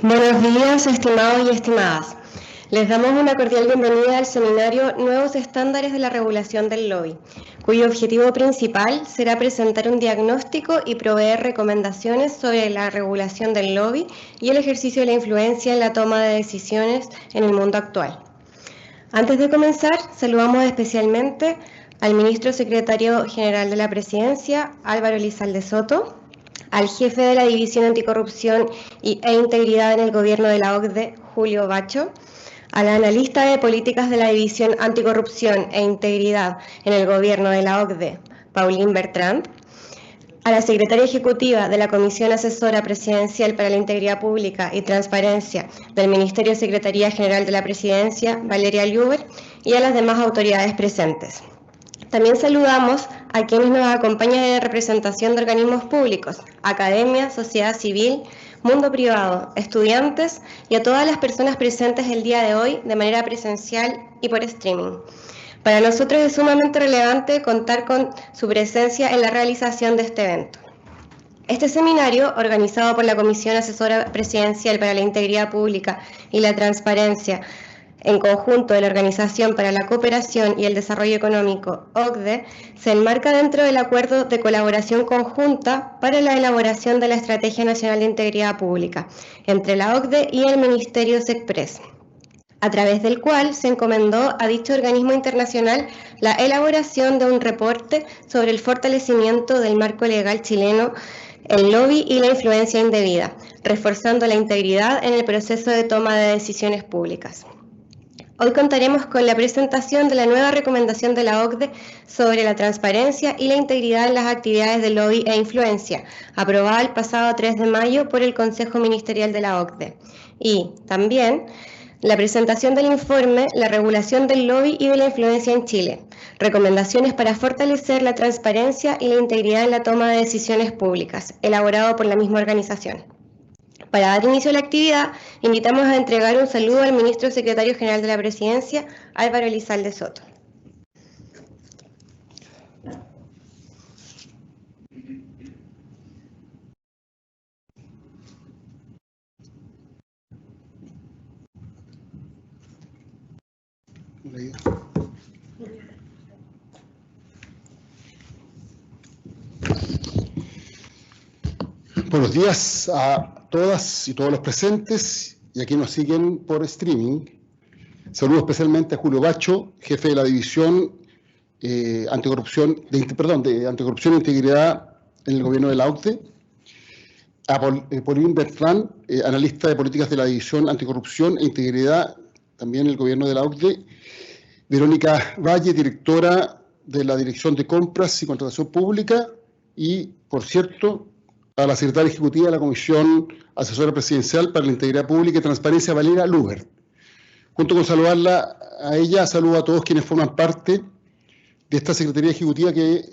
Buenos días, estimados y estimadas. Les damos una cordial bienvenida al seminario Nuevos Estándares de la Regulación del Lobby, cuyo objetivo principal será presentar un diagnóstico y proveer recomendaciones sobre la regulación del lobby y el ejercicio de la influencia en la toma de decisiones en el mundo actual. Antes de comenzar, saludamos especialmente al Ministro Secretario General de la Presidencia, Álvaro Elizalde Soto, al jefe de la División Anticorrupción e Integridad en el Gobierno de la OCDE, Julio Bacho, a la analista de políticas de la División Anticorrupción e Integridad en el Gobierno de la OCDE, Pauline Bertrand, a la secretaria ejecutiva de la Comisión Asesora Presidencial para la Integridad Pública y Transparencia del Ministerio Secretaría General de la Presidencia, Valeria Luber, y a las demás autoridades presentes. También saludamos a quienes nos acompañan en representación de organismos públicos, academia, sociedad civil, mundo privado, estudiantes y a todas las personas presentes el día de hoy de manera presencial y por streaming. Para nosotros es sumamente relevante contar con su presencia en la realización de este evento. Este seminario, organizado por la Comisión Asesora Presidencial para la Integridad Pública y la Transparencia, en conjunto de la Organización para la Cooperación y el Desarrollo Económico, OCDE, se enmarca dentro del Acuerdo de Colaboración Conjunta para la elaboración de la Estrategia Nacional de Integridad Pública entre la OCDE y el Ministerio SECPRES, a través del cual se encomendó a dicho organismo internacional la elaboración de un reporte sobre el fortalecimiento del marco legal chileno, el lobby y la influencia indebida, reforzando la integridad en el proceso de toma de decisiones públicas. Hoy contaremos con la presentación de la nueva recomendación de la OCDE sobre la transparencia y la integridad en las actividades de lobby e influencia, aprobada el pasado 3 de mayo por el Consejo Ministerial de la OCDE. Y también la presentación del informe La regulación del lobby y de la influencia en Chile, recomendaciones para fortalecer la transparencia y la integridad en la toma de decisiones públicas, elaborado por la misma organización. Para dar inicio a la actividad, invitamos a entregar un saludo al Ministro Secretario General de la Presidencia, Álvaro Elizalde Soto. Buenos días a todas y todos los presentes y a quienes nos siguen por streaming. Saludo especialmente a Julio Bacho, jefe de la División Anticorrupción e Integridad en el Gobierno de la OCDE, a Pauline Bertrand, analista de políticas de la División Anticorrupción e Integridad también en el Gobierno de la OCDE, Verónica Valle, directora de la Dirección de Compras y Contratación Pública, y, por cierto, a la secretaria ejecutiva de la Comisión Asesora Presidencial para la Integridad Pública y Transparencia, Valeria Luber. Junto con saludarla a ella, saludo a todos quienes forman parte de esta Secretaría Ejecutiva, que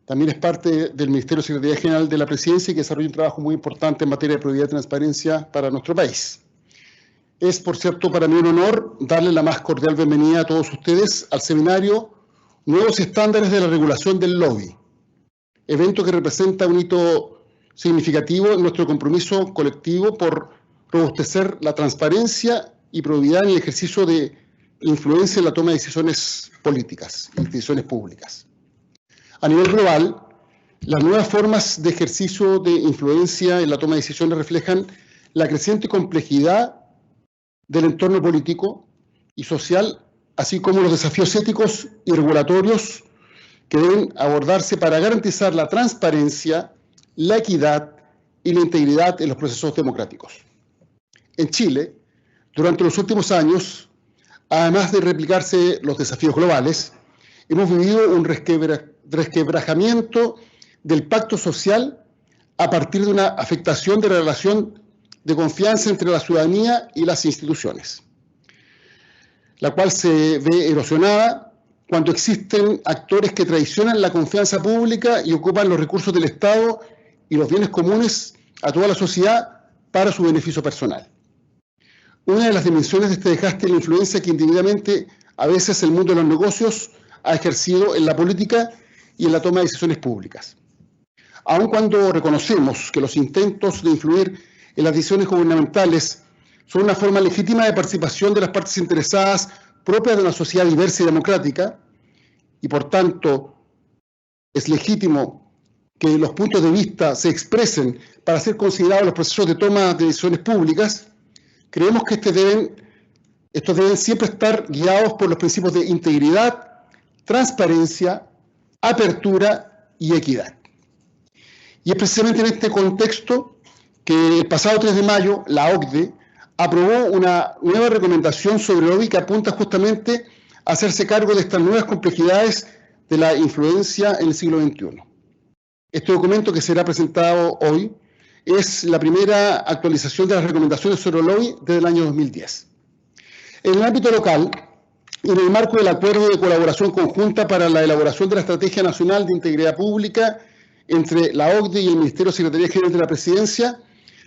también es parte del Ministerio Secretaría General de la Presidencia y que desarrolla un trabajo muy importante en materia de probidad y transparencia para nuestro país. Es, por cierto, para mí un honor darle la más cordial bienvenida a todos ustedes al seminario Nuevos Estándares de la Regulación del Lobby, evento que representa un hito significativo en nuestro compromiso colectivo por robustecer la transparencia y probidad en el ejercicio de influencia en la toma de decisiones políticas y decisiones públicas. A nivel global, las nuevas formas de ejercicio de influencia en la toma de decisiones reflejan la creciente complejidad del entorno político y social, así como los desafíos éticos y regulatorios que deben abordarse para garantizar la transparencia, la equidad y la integridad en los procesos democráticos. En Chile, durante los últimos años, además de replicarse los desafíos globales, hemos vivido un resquebrajamiento del pacto social a partir de una afectación de la relación de confianza entre la ciudadanía y las instituciones, la cual se ve erosionada cuando existen actores que traicionan la confianza pública y ocupan los recursos del Estado y los bienes comunes a toda la sociedad para su beneficio personal. Una de las dimensiones de este desgaste es la influencia que indebidamente a veces el mundo de los negocios ha ejercido en la política y en la toma de decisiones públicas. Aun cuando reconocemos que los intentos de influir en las decisiones gubernamentales son una forma legítima de participación de las partes interesadas propias de una sociedad diversa y democrática, y por tanto es legítimo que los puntos de vista se expresen para ser considerados los procesos de toma de decisiones públicas, creemos que estos deben siempre estar guiados por los principios de integridad, transparencia, apertura y equidad. Y es precisamente en este contexto que el pasado 3 de mayo la OCDE aprobó una nueva recomendación sobre el lobby que apunta justamente a hacerse cargo de estas nuevas complejidades de la influencia en el siglo XXI. Este documento que será presentado hoy es la primera actualización de las recomendaciones sobre el lobby desde el año 2010. En el ámbito local, y en el marco del Acuerdo de Colaboración Conjunta para la elaboración de la Estrategia Nacional de Integridad Pública entre la OCDE y el Ministerio de Secretaría General de la Presidencia,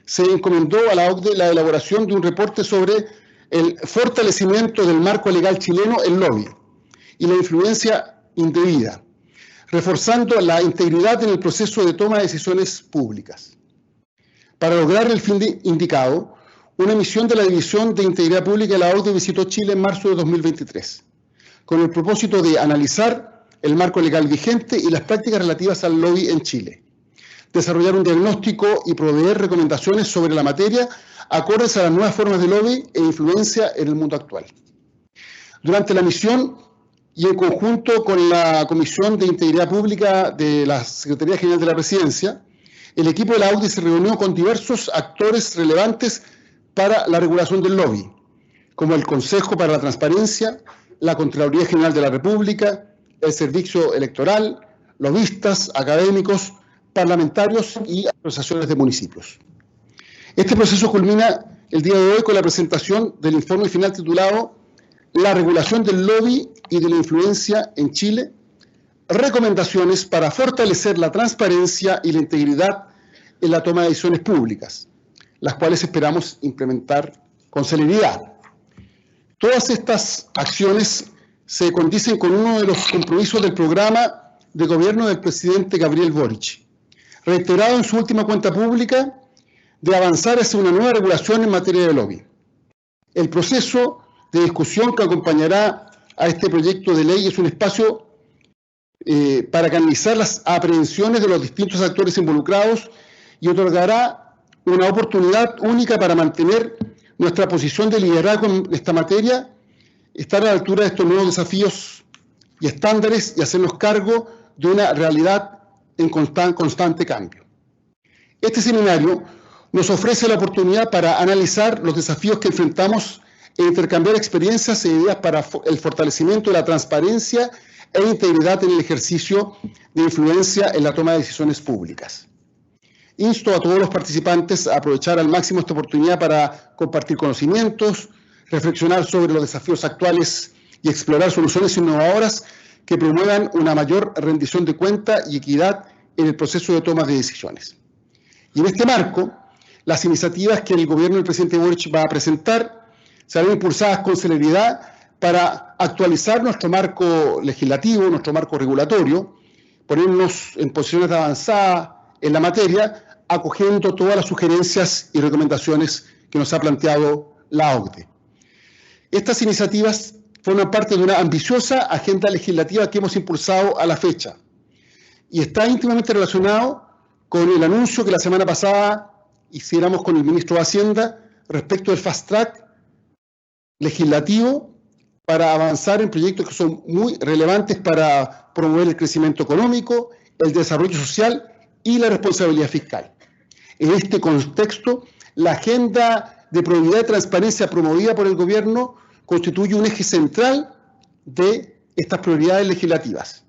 se encomendó a la OCDE la elaboración de un reporte sobre el fortalecimiento del marco legal chileno en lobby y la influencia indebida, reforzando la integridad en el proceso de toma de decisiones públicas. Para lograr el fin indicado, una misión de la División de Integridad Pública de la OCDE visitó Chile en marzo de 2023, con el propósito de analizar el marco legal vigente y las prácticas relativas al lobby en Chile, desarrollar un diagnóstico y proveer recomendaciones sobre la materia acordes a las nuevas formas de lobby e influencia en el mundo actual. Durante la misión y en conjunto con la Comisión de Integridad Pública de la Secretaría General de la Presidencia, el equipo de la OCDE se reunió con diversos actores relevantes para la regulación del lobby, como el Consejo para la Transparencia, la Contraloría General de la República, el Servicio Electoral, lobistas, académicos, parlamentarios y asociaciones de municipios. Este proceso culmina el día de hoy con la presentación del informe final titulado La regulación del lobby y de la influencia en Chile, recomendaciones para fortalecer la transparencia y la integridad en la toma de decisiones públicas, las cuales esperamos implementar con celeridad. Todas estas acciones se condicen con uno de los compromisos del programa de gobierno del presidente Gabriel Boric, reiterado en su última cuenta pública de avanzar hacia una nueva regulación en materia de lobby. El proceso de discusión que acompañará a este proyecto de ley es un espacio para canalizar las aprehensiones de los distintos actores involucrados y otorgará una oportunidad única para mantener nuestra posición de liderazgo en esta materia, estar a la altura de estos nuevos desafíos y estándares y hacernos cargo de una realidad en constante cambio. Este seminario nos ofrece la oportunidad para analizar los desafíos que enfrentamos e intercambiar experiencias e ideas para el fortalecimiento de la transparencia e integridad en el ejercicio de influencia en la toma de decisiones públicas. Insto a todos los participantes a aprovechar al máximo esta oportunidad para compartir conocimientos, reflexionar sobre los desafíos actuales y explorar soluciones innovadoras que promuevan una mayor rendición de cuenta y equidad en el proceso de toma de decisiones. Y en este marco, las iniciativas que el gobierno del presidente Boric va a presentar serán impulsadas con celeridad para actualizar nuestro marco legislativo, nuestro marco regulatorio, ponernos en posiciones de avanzada en la materia, acogiendo todas las sugerencias y recomendaciones que nos ha planteado la OCDE. Estas iniciativas forman parte de una ambiciosa agenda legislativa que hemos impulsado a la fecha y está íntimamente relacionado con el anuncio que la semana pasada hiciéramos con el ministro de Hacienda respecto del fast track legislativo para avanzar en proyectos que son muy relevantes para promover el crecimiento económico, el desarrollo social y la responsabilidad fiscal. En este contexto, la agenda de probidad y transparencia promovida por el gobierno constituye un eje central de estas prioridades legislativas.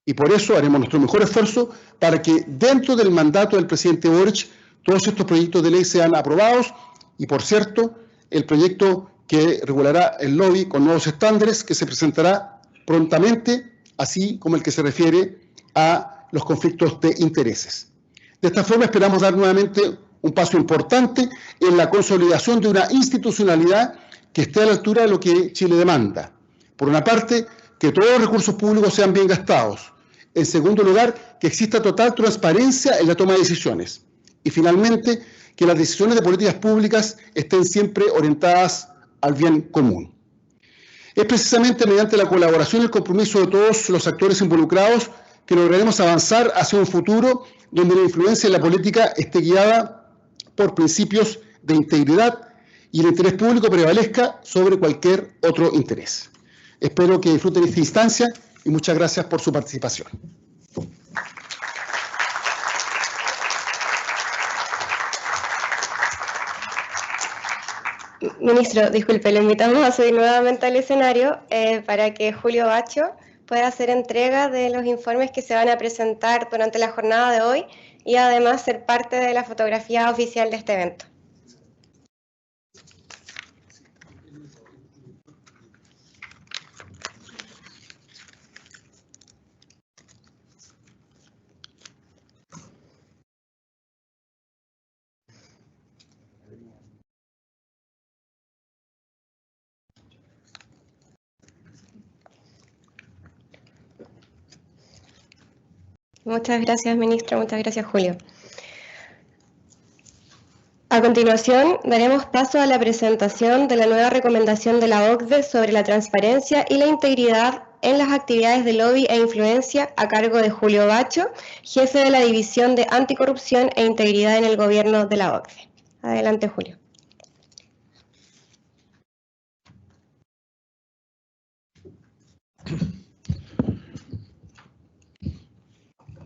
Y por eso haremos nuestro mejor esfuerzo para que dentro del mandato del presidente Boric todos estos proyectos de ley sean aprobados y, por cierto, el proyecto que regulará el lobby con nuevos estándares que se presentará prontamente, así como el que se refiere a los conflictos de intereses. De esta forma esperamos dar nuevamente un paso importante en la consolidación de una institucionalidad que esté a la altura de lo que Chile demanda. Por una parte, que todos los recursos públicos sean bien gastados. En segundo lugar, que exista total transparencia en la toma de decisiones. Y finalmente, que las decisiones de políticas públicas estén siempre orientadas al bien común. Es precisamente mediante la colaboración y el compromiso de todos los actores involucrados que lograremos avanzar hacia un futuro donde la influencia en la política esté guiada por principios de integridad y el interés público prevalezca sobre cualquier otro interés. Espero que disfruten esta instancia y muchas gracias por su participación. Ministro, disculpe, le invitamos a subir nuevamente al escenario para que Julio Bacho pueda hacer entrega de los informes que se van a presentar durante la jornada de hoy y además ser parte de la fotografía oficial de este evento. Muchas gracias, ministro. Muchas gracias, Julio. A continuación, daremos paso a la presentación de la nueva recomendación de la OCDE sobre la transparencia y la integridad en las actividades de lobby e influencia a cargo de Julio Bacho, jefe de la División de Anticorrupción e Integridad en el Gobierno de la OCDE. Adelante, Julio.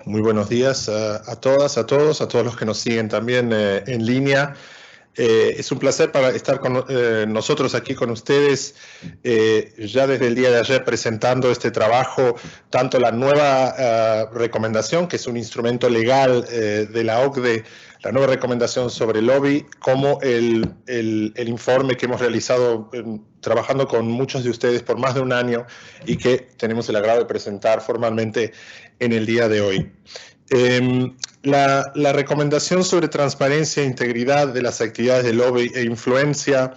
Muy buenos días a todas, a todos los que nos siguen también en línea. Es un placer para estar con nosotros aquí con ustedes ya desde el día de ayer presentando este trabajo, tanto la nueva recomendación, que es un instrumento legal de la OCDE, la nueva recomendación sobre lobby, como el informe que hemos realizado trabajando con muchos de ustedes por más de un año y que tenemos el agrado de presentar formalmente en el día de hoy. La recomendación sobre transparencia e integridad de las actividades de lobby e influencia,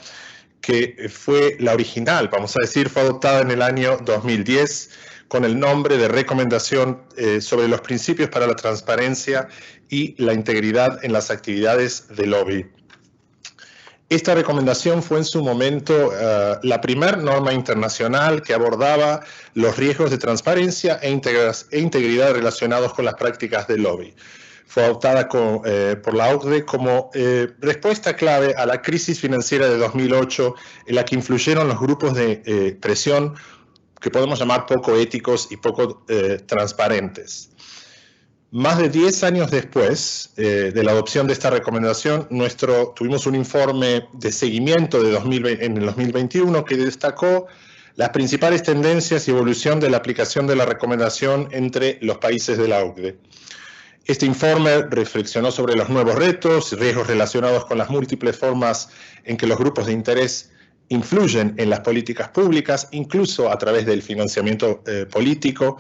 que fue la original, vamos a decir, fue adoptada en el año 2010 con el nombre de Recomendación sobre los principios para la transparencia y la integridad en las actividades de lobby. Esta recomendación fue en su momento la primera norma internacional que abordaba los riesgos de transparencia e integridad relacionados con las prácticas de lobby. Fue adoptada por la OCDE como respuesta clave a la crisis financiera de 2008, en la que influyeron los grupos de presión que podemos llamar poco éticos y poco transparentes. Más de 10 años después de la adopción de esta recomendación, tuvimos un informe de seguimiento en el 2021 que destacó las principales tendencias y evolución de la aplicación de la recomendación entre los países de la OCDE. Este informe reflexionó sobre los nuevos retos y riesgos relacionados con las múltiples formas en que los grupos de interés influyen en las políticas públicas, incluso a través del financiamiento político,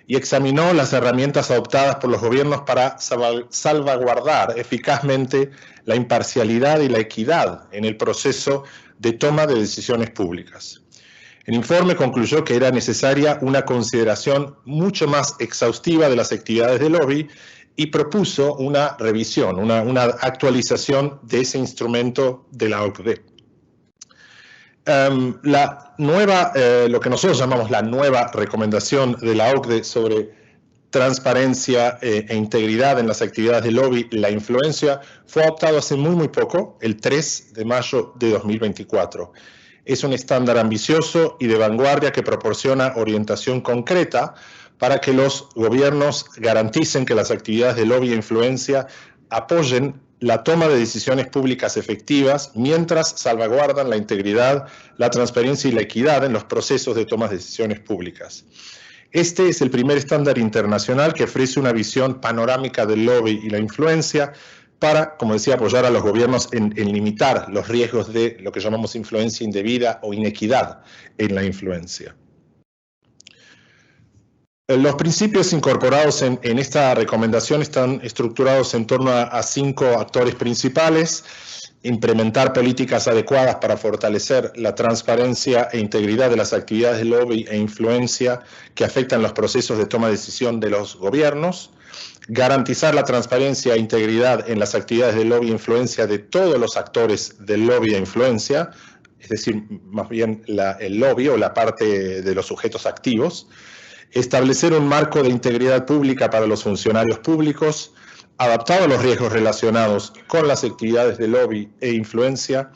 y examinó las herramientas adoptadas por los gobiernos para salvaguardar eficazmente la imparcialidad y la equidad en el proceso de toma de decisiones públicas. El informe concluyó que era necesaria una consideración mucho más exhaustiva de las actividades de lobby y propuso una revisión, una actualización de ese instrumento de la OCDE. Lo que nosotros llamamos la nueva recomendación de la OCDE sobre transparencia e integridad en las actividades de lobby, la influencia, fue adoptado hace muy poco, el 3 de mayo de 2024. Es un estándar ambicioso y de vanguardia que proporciona orientación concreta para que los gobiernos garanticen que las actividades de lobby e influencia apoyen la toma de decisiones públicas efectivas mientras salvaguardan la integridad, la transparencia y la equidad en los procesos de toma de decisiones públicas. Este es el primer estándar internacional que ofrece una visión panorámica del lobby y la influencia para, como decía, apoyar a los gobiernos en limitar los riesgos de lo que llamamos influencia indebida o inequidad en la influencia. Los principios incorporados en esta recomendación están estructurados en torno a 5 actores principales: implementar políticas adecuadas para fortalecer la transparencia e integridad de las actividades de lobby e influencia que afectan los procesos de toma de decisión de los gobiernos, garantizar la transparencia e integridad en las actividades de lobby e influencia de todos los actores del lobby e influencia, es decir, más bien el lobby o la parte de los sujetos activos, establecer un marco de integridad pública para los funcionarios públicos, adaptado a los riesgos relacionados con las actividades de lobby e influencia,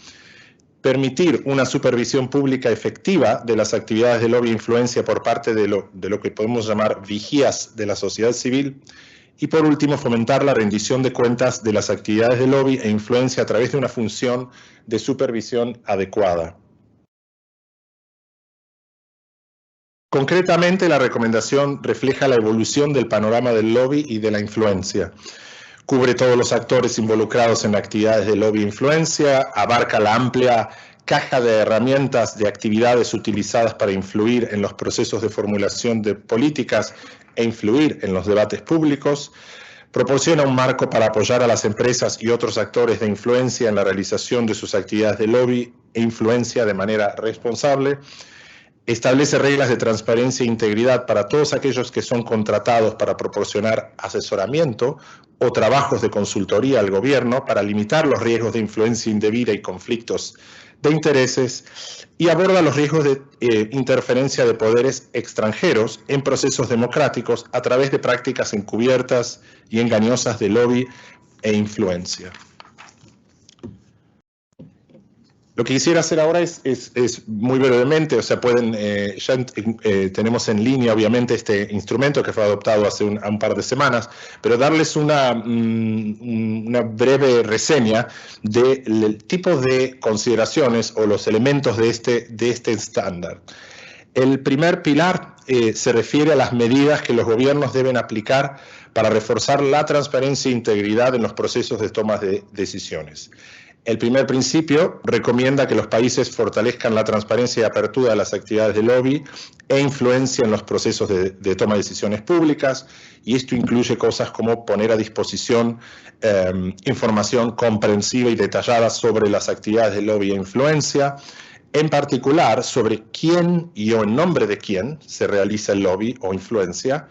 permitir una supervisión pública efectiva de las actividades de lobby e influencia por parte de lo que podemos llamar vigías de la sociedad civil, y por último, fomentar la rendición de cuentas de las actividades de lobby e influencia a través de una función de supervisión adecuada. Concretamente, la recomendación refleja la evolución del panorama del lobby y de la influencia. Cubre todos los actores involucrados en actividades de lobby e influencia, abarca la amplia caja de herramientas de actividades utilizadas para influir en los procesos de formulación de políticas e influir en los debates públicos, proporciona un marco para apoyar a las empresas y otros actores de influencia en la realización de sus actividades de lobby e influencia de manera responsable, establece reglas de transparencia e integridad para todos aquellos que son contratados para proporcionar asesoramiento o trabajos de consultoría al gobierno para limitar los riesgos de influencia indebida y conflictos de intereses, y aborda los riesgos de interferencia de poderes extranjeros en procesos democráticos a través de prácticas encubiertas y engañosas de lobby e influencia. Lo que quisiera hacer ahora es muy brevemente, o sea, tenemos en línea obviamente este instrumento que fue adoptado hace un par de semanas, pero darles una breve reseña del tipo de consideraciones o los elementos de este estándar. El primer pilar se refiere a las medidas que los gobiernos deben aplicar para reforzar la transparencia e integridad en los procesos de toma de decisiones. El primer principio recomienda que los países fortalezcan la transparencia y apertura de las actividades de lobby e influencia en los procesos de toma de decisiones públicas, y esto incluye cosas como poner a disposición información comprensiva y detallada sobre las actividades de lobby e influencia, en particular sobre quién y o en nombre de quién se realiza el lobby o influencia,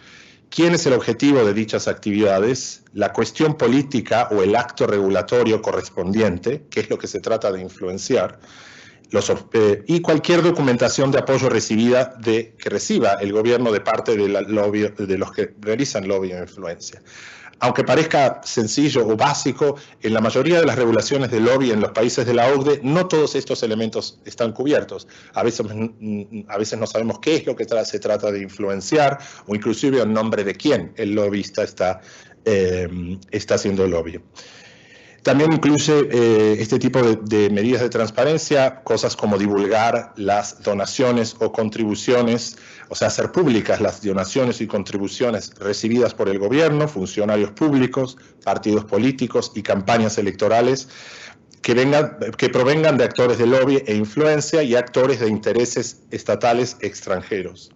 quién es el objetivo de dichas actividades, la cuestión política o el acto regulatorio correspondiente, que es lo que se trata de influenciar, y cualquier documentación de apoyo que reciba el gobierno de parte de los que realizan lobby o influencia. Aunque parezca sencillo o básico, en la mayoría de las regulaciones de lobby en los países de la OCDE, no todos estos elementos están cubiertos. A veces no sabemos qué es lo que se trata de influenciar, o inclusive en nombre de quién el lobbyista está haciendo lobby. También incluye este tipo de medidas de transparencia, cosas como divulgar las donaciones o contribuciones, o sea, hacer públicas las donaciones y contribuciones recibidas por el gobierno, funcionarios públicos, partidos políticos y campañas electorales que provengan de actores de lobby e influencia y actores de intereses estatales extranjeros.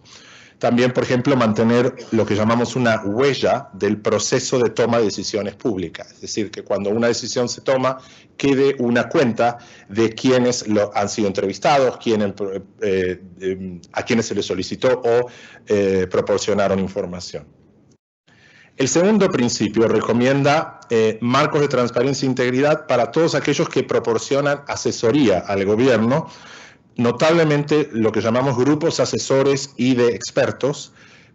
También, por ejemplo, mantener lo que llamamos una huella del proceso de toma de decisiones públicas. Es decir, que cuando una decisión se toma, quede una cuenta de quiénes han sido entrevistados, a quienes se les solicitó o proporcionaron información. El segundo principio recomienda marcos de transparencia e integridad para todos aquellos que proporcionan asesoría al gobierno, notablemente lo que llamamos grupos asesores y de expertos,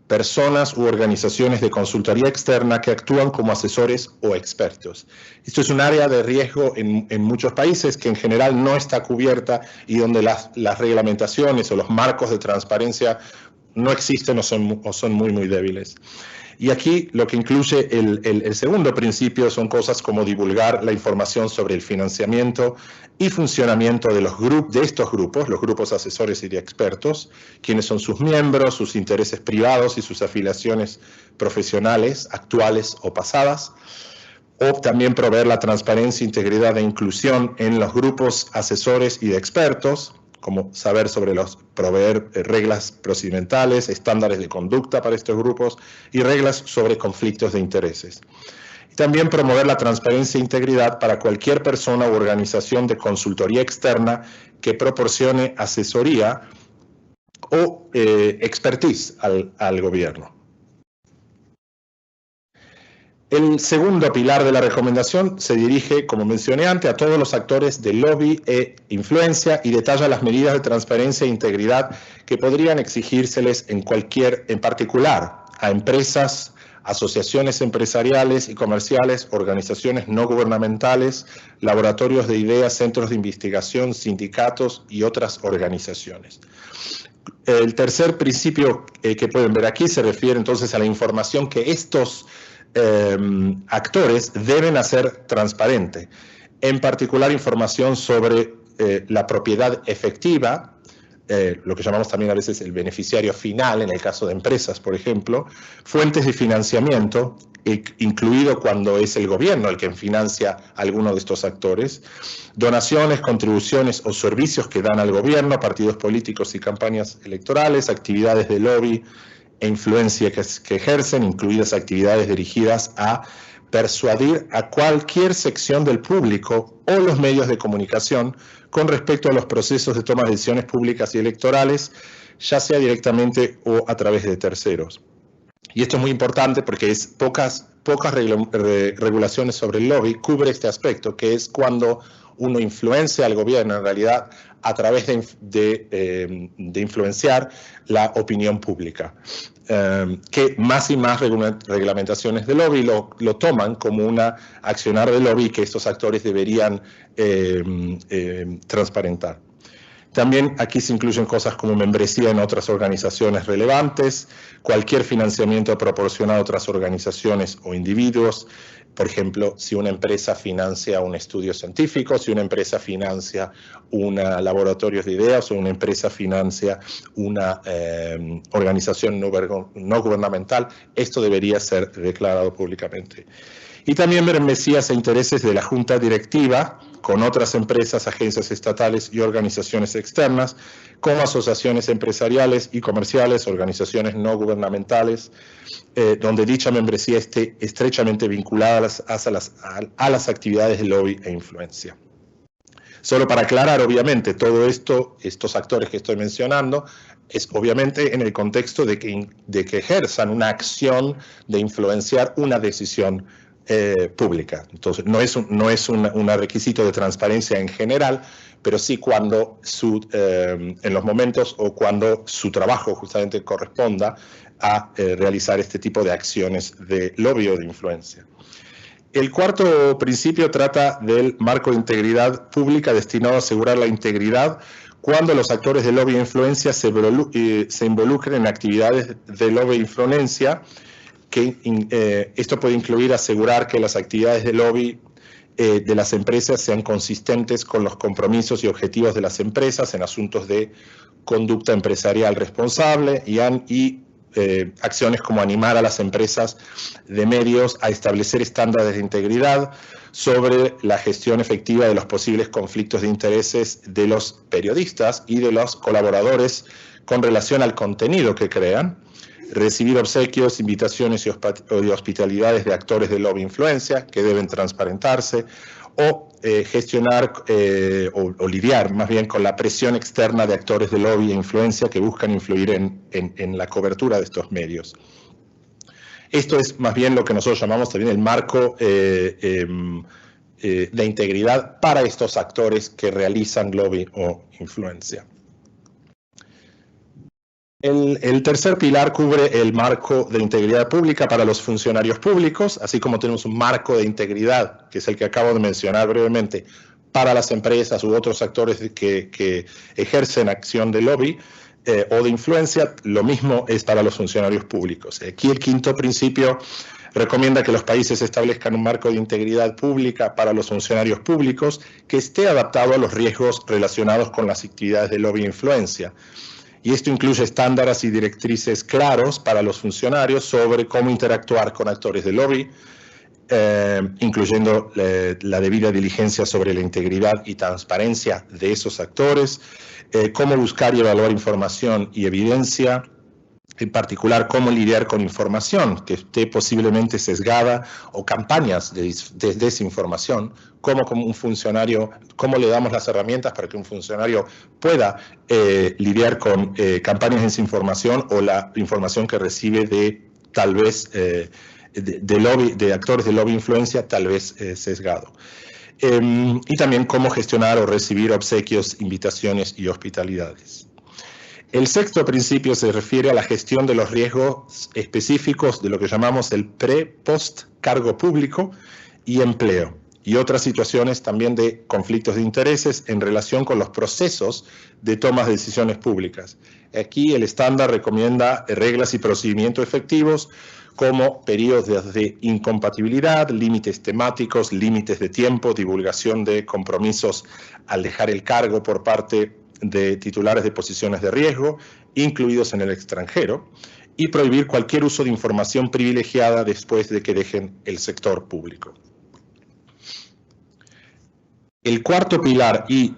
personas u organizaciones de consultoría externa que actúan como asesores o expertos. Esto es un área de riesgo en muchos países que en general no está cubierta y donde las reglamentaciones o los marcos de transparencia no existen o son muy, muy débiles. Y aquí lo que incluye el segundo principio son cosas como divulgar la información sobre el financiamiento y funcionamiento de estos grupos, los grupos asesores y de expertos, quiénes son sus miembros, sus intereses privados y sus afiliaciones profesionales, actuales o pasadas, o también proveer la transparencia, integridad e inclusión en los grupos asesores y de expertos, como saber proveer reglas procedimentales, estándares de conducta para estos grupos y reglas sobre conflictos de intereses. Y también promover la transparencia e integridad para cualquier persona u organización de consultoría externa que proporcione asesoría o expertise al gobierno. El segundo pilar de la recomendación se dirige, como mencioné antes, a todos los actores de lobby e influencia y detalla las medidas de transparencia e integridad que podrían exigírseles en particular a empresas, asociaciones empresariales y comerciales, organizaciones no gubernamentales, laboratorios de ideas, centros de investigación, sindicatos y otras organizaciones. El tercer principio que pueden ver aquí se refiere entonces a la información que estos actores deben hacer transparente, en particular información sobre la propiedad efectiva, lo que llamamos también a veces el beneficiario final, en el caso de empresas, por ejemplo, fuentes de financiamiento, incluido cuando es el gobierno el que financia a alguno de estos actores, donaciones, contribuciones o servicios que dan al gobierno, partidos políticos y campañas electorales, actividades de lobby e influencia que ejercen, incluidas actividades dirigidas a persuadir a cualquier sección del público o los medios de comunicación con respecto a los procesos de toma de decisiones públicas y electorales, ya sea directamente o a través de terceros. Y esto es muy importante porque es pocas regulaciones sobre el lobby cubre este aspecto, que es cuando uno influencia al gobierno en realidad a través de influenciar la opinión pública. Que más y más reglamentaciones de lobby lo toman como una accionar de lobby que estos actores deberían transparentar. También aquí se incluyen cosas como membresía en otras organizaciones relevantes, cualquier financiamiento proporcionado a otras organizaciones o individuos. Por ejemplo, si una empresa financia un estudio científico, si una empresa financia un laboratorio de ideas o una empresa financia una organización no gubernamental, esto debería ser declarado públicamente. Y también membresías e intereses de la Junta Directiva con otras empresas, agencias estatales y organizaciones externas, como asociaciones empresariales y comerciales, organizaciones no gubernamentales, donde dicha membresía esté estrechamente vinculada a las actividades de lobby e influencia. Solo para aclarar, obviamente, todo esto, estos actores que estoy mencionando, es obviamente en el contexto de que ejerzan una acción de influenciar una decisión pública. Entonces, no es un requisito de transparencia en general, pero sí cuando en los momentos o cuando su trabajo justamente corresponda a realizar este tipo de acciones de lobby o de influencia. El cuarto principio trata del marco de integridad pública destinado a asegurar la integridad cuando los actores de lobby e influencia se involucren en actividades de lobby e influencia, que esto puede incluir asegurar que las actividades de lobby de las empresas sean consistentes con los compromisos y objetivos de las empresas en asuntos de conducta empresarial responsable y acciones como animar a las empresas de medios a establecer estándares de integridad sobre la gestión efectiva de los posibles conflictos de intereses de los periodistas y de los colaboradores con relación al contenido que crean, recibir obsequios, invitaciones y hospitalidades de actores de lobby e influencia que deben transparentarse, o gestionar o lidiar más bien con la presión externa de actores de lobby e influencia que buscan influir en la cobertura de estos medios. Esto es más bien lo que nosotros llamamos también el marco de integridad para estos actores que realizan lobby o influencia. El tercer pilar cubre el marco de integridad pública para los funcionarios públicos, así como tenemos un marco de integridad, que es el que acabo de mencionar brevemente, para las empresas u otros actores que ejercen acción de lobby o de influencia. Lo mismo es para los funcionarios públicos. Aquí el quinto principio recomienda que los países establezcan un marco de integridad pública para los funcionarios públicos que esté adaptado a los riesgos relacionados con las actividades de lobby e influencia. Y esto incluye estándares y directrices claros para los funcionarios sobre cómo interactuar con actores de lobby, incluyendo la debida diligencia sobre la integridad y transparencia de esos actores, cómo buscar y evaluar información y evidencia, en particular cómo lidiar con información que esté posiblemente sesgada o campañas de desinformación, cómo como un funcionario, cómo le damos las herramientas para que un funcionario pueda lidiar con campañas de desinformación o la información que recibe de tal vez de actores de lobby influencia, tal vez sesgado. Y también cómo gestionar o recibir obsequios, invitaciones y hospitalidades. El sexto principio se refiere a la gestión de los riesgos específicos de lo que llamamos el pre-post cargo público y empleo, y otras situaciones también de conflictos de intereses en relación con los procesos de tomas de decisiones públicas. Aquí el estándar recomienda reglas y procedimientos efectivos como periodos de incompatibilidad, límites temáticos, límites de tiempo, divulgación de compromisos al dejar el cargo por parte de titulares de posiciones de riesgo, incluidos en el extranjero, y prohibir cualquier uso de información privilegiada después de que dejen el sector público. El cuarto pilar y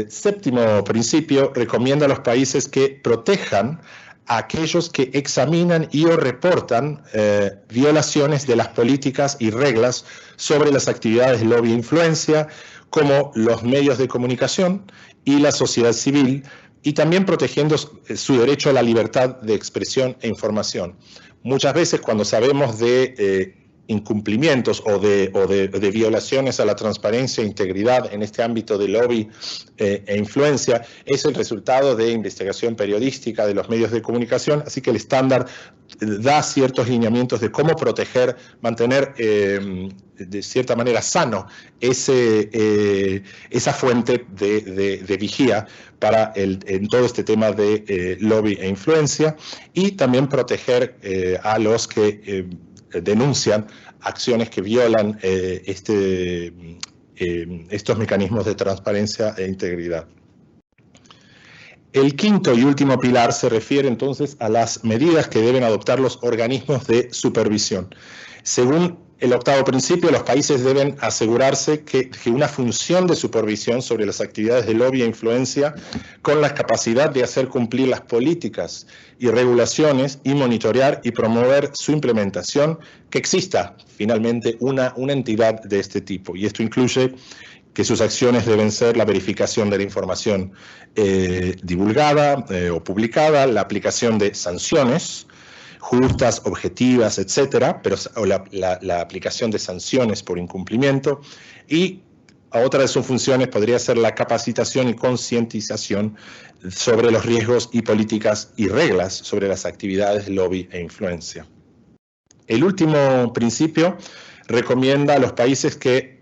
séptimo principio recomienda a los países que protejan a aquellos que examinan y o reportan violaciones de las políticas y reglas sobre las actividades de lobby e influencia, como los medios de comunicación y la sociedad civil, y también protegiendo su derecho a la libertad de expresión e información. Muchas veces cuando sabemos de incumplimientos o de violaciones a la transparencia e integridad en este ámbito de lobby e influencia, es el resultado de investigación periodística de los medios de comunicación, así que el estándar da ciertos lineamientos de cómo proteger, mantener de cierta manera sano esa fuente de vigía para en todo este tema de lobby e influencia, y también proteger a los que denuncian acciones que violan estos mecanismos de transparencia e integridad. El quinto y último pilar se refiere entonces a las medidas que deben adoptar los organismos de supervisión. Según el octavo principio, los países deben asegurarse que una función de supervisión sobre las actividades de lobby e influencia, con la capacidad de hacer cumplir las políticas y regulaciones y monitorear y promover su implementación, que exista finalmente una entidad de este tipo. Y esto incluye que sus acciones deben ser la verificación de la información divulgada o publicada, la aplicación de sanciones justas, objetivas, etcétera, pero la aplicación de sanciones por incumplimiento, y otra de sus funciones podría ser la capacitación y concientización sobre los riesgos y políticas y reglas sobre las actividades de lobby e influencia. El último principio recomienda a los países que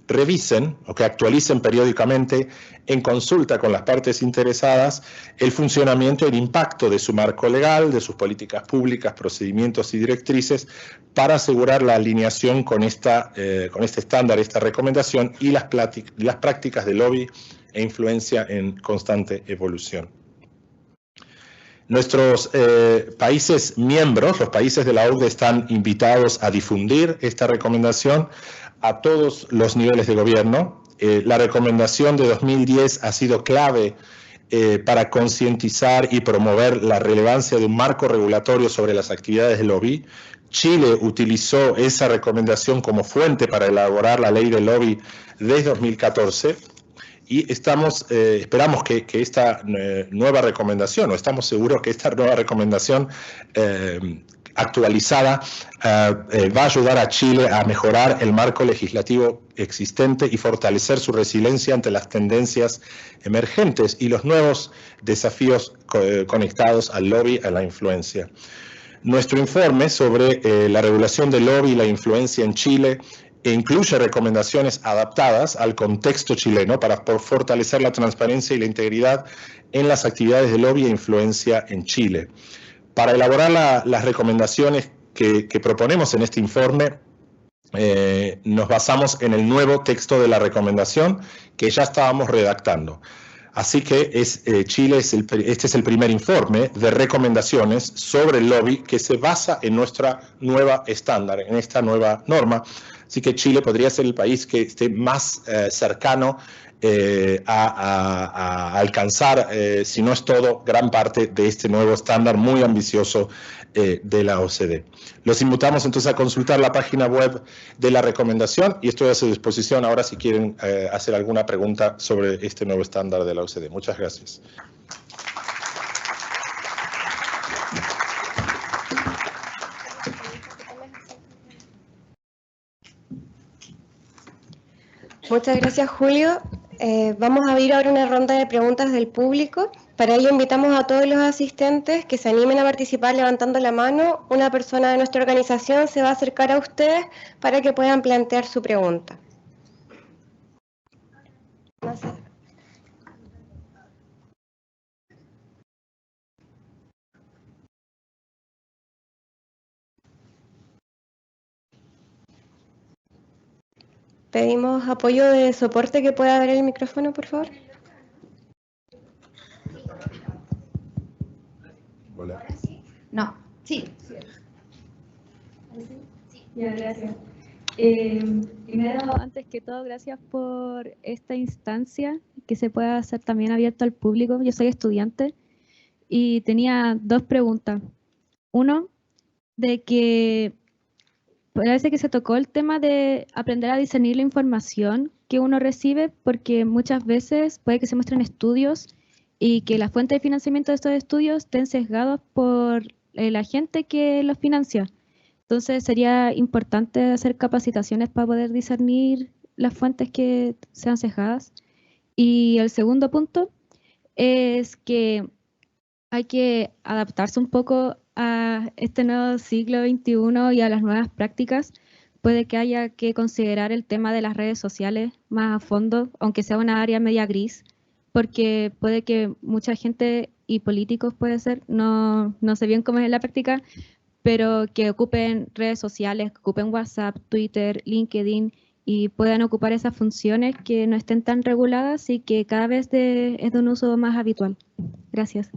revisen o que actualicen periódicamente, en consulta con las partes interesadas, el funcionamiento y el impacto de su marco legal, de sus políticas públicas, procedimientos y directrices, para asegurar la alineación con este estándar, esta recomendación, y las prácticas de lobby e influencia en constante evolución. Nuestros países miembros, los países de la OCDE, están invitados a difundir esta recomendación a todos los niveles de gobierno. La recomendación de 2010 ha sido clave para concientizar y promover la relevancia de un marco regulatorio sobre las actividades de lobby. Chile utilizó esa recomendación como fuente para elaborar la ley de lobby desde 2014. Y esperamos que esta nueva recomendación, o estamos seguros que esta nueva recomendación actualizada va a ayudar a Chile a mejorar el marco legislativo existente y fortalecer su resiliencia ante las tendencias emergentes y los nuevos desafíos conectados al lobby y a la influencia. Nuestro informe sobre la regulación del lobby y la influencia en Chile incluye recomendaciones adaptadas al contexto chileno para fortalecer la transparencia y la integridad en las actividades de lobby e influencia en Chile. Para elaborar las recomendaciones que proponemos en este informe, nos basamos en el nuevo texto de la recomendación que ya estábamos redactando. Así que Chile este es el primer informe de recomendaciones sobre el lobby que se basa en nuestra nueva estándar, en esta nueva norma. Así que Chile podría ser el país que esté más cercano a alcanzar, si no es todo, gran parte de este nuevo estándar muy ambicioso de la OCDE. Los invitamos entonces a consultar la página web de la recomendación, y estoy a su disposición ahora si quieren hacer alguna pregunta sobre este nuevo estándar de la OCDE. Muchas gracias. Muchas gracias, Julio. Vamos a abrir ahora una ronda de preguntas del público. Para ello invitamos a todos los asistentes que se animen a participar levantando la mano. Una persona de nuestra organización se va a acercar a ustedes para que puedan plantear su pregunta. Pedimos apoyo de soporte que pueda ver el micrófono, por favor. Hola. No, sí. Ya, gracias. Primero, antes que todo, gracias por esta instancia, que se pueda hacer también abierto al público. Yo soy estudiante y tenía dos preguntas. Uno, de que parece que se tocó el tema de aprender a discernir la información que uno recibe, porque muchas veces puede que se muestren estudios y que la fuente de financiamiento de estos estudios estén sesgados por la gente que los financia. Entonces sería importante hacer capacitaciones para poder discernir las fuentes que sean sesgadas. Y el segundo punto es que hay que adaptarse un poco a este nuevo siglo XXI y a las nuevas prácticas. Puede que haya que considerar el tema de las redes sociales más a fondo, aunque sea una área media gris, porque puede que mucha gente y políticos, puede ser, no sé bien cómo es en la práctica, pero que ocupen redes sociales, que ocupen WhatsApp, Twitter, LinkedIn, y puedan ocupar esas funciones que no estén tan reguladas y que cada vez es de un uso más habitual. Gracias.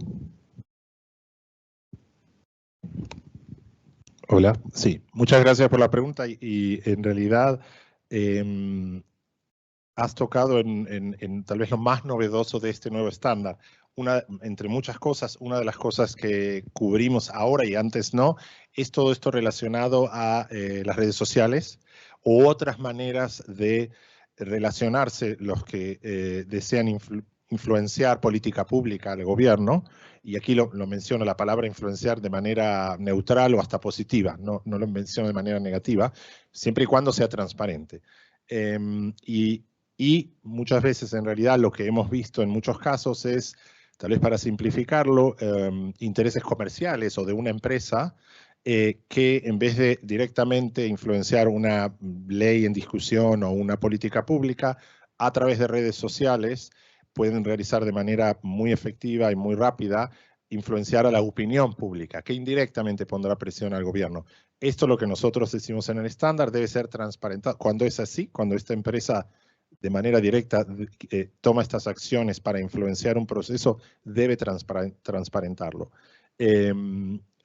Hola, sí, muchas gracias por la pregunta y en realidad has tocado en tal vez lo más novedoso de este nuevo estándar. Entre muchas cosas, una de las cosas que cubrimos ahora y antes no, es todo esto relacionado a las redes sociales u otras maneras de relacionarse los que desean influenciar política pública al gobierno. Y aquí lo menciono, la palabra influenciar de manera neutral o hasta positiva, no lo menciono de manera negativa, siempre y cuando sea transparente. Y muchas veces en realidad lo que hemos visto en muchos casos es, tal vez para simplificarlo, intereses comerciales o de una empresa que en vez de directamente influenciar una ley en discusión o una política pública, a través de redes sociales pueden realizar de manera muy efectiva y muy rápida, influenciar a la opinión pública, que indirectamente pondrá presión al gobierno. Esto es lo que nosotros decimos en el estándar, debe ser transparentado. Cuando es así, cuando esta empresa de manera directa toma estas acciones para influenciar un proceso, debe transparentarlo.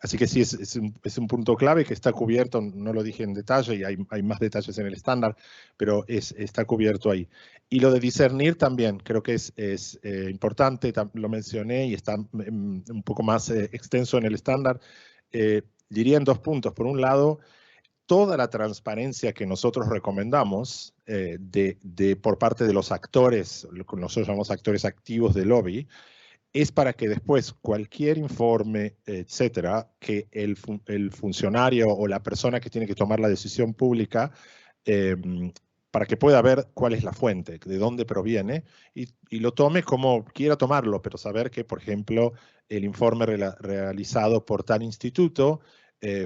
Así que sí, es un punto clave que está cubierto, no lo dije en detalle y hay más detalles en el estándar, pero está cubierto ahí. Y lo de discernir también creo que es importante, lo mencioné y está un poco más extenso en el estándar. Diría en dos puntos. Por un lado, toda la transparencia que nosotros recomendamos por parte de los actores, lo que nosotros llamamos actores activos del lobby, es para que después cualquier informe, etcétera, que el funcionario o la persona que tiene que tomar la decisión pública, para que pueda ver cuál es la fuente, de dónde proviene, y lo tome como quiera tomarlo, pero saber que, por ejemplo, el informe realizado por tal instituto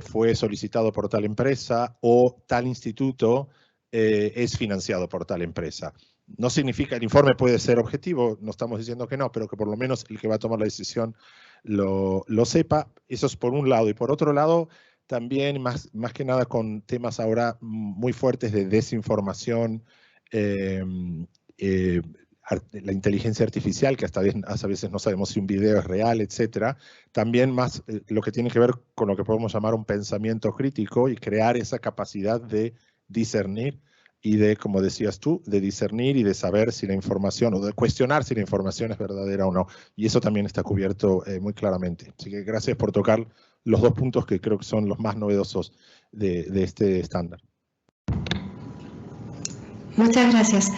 fue solicitado por tal empresa o tal instituto es financiado por tal empresa. No significa, el informe puede ser objetivo, no estamos diciendo que no, pero que por lo menos el que va a tomar la decisión lo sepa. Eso es por un lado. Y por otro lado, también más que nada con temas ahora muy fuertes de desinformación, la inteligencia artificial, que hasta a veces no sabemos si un video es real, etcétera. También más lo que tiene que ver con lo que podemos llamar un pensamiento crítico y crear esa capacidad de discernir y de, como decías tú, de discernir y de saber si la información, o de cuestionar si la información es verdadera o no. Y eso también está cubierto muy claramente. Así que gracias por tocar los dos puntos que creo que son los más novedosos de este estándar. Muchas gracias.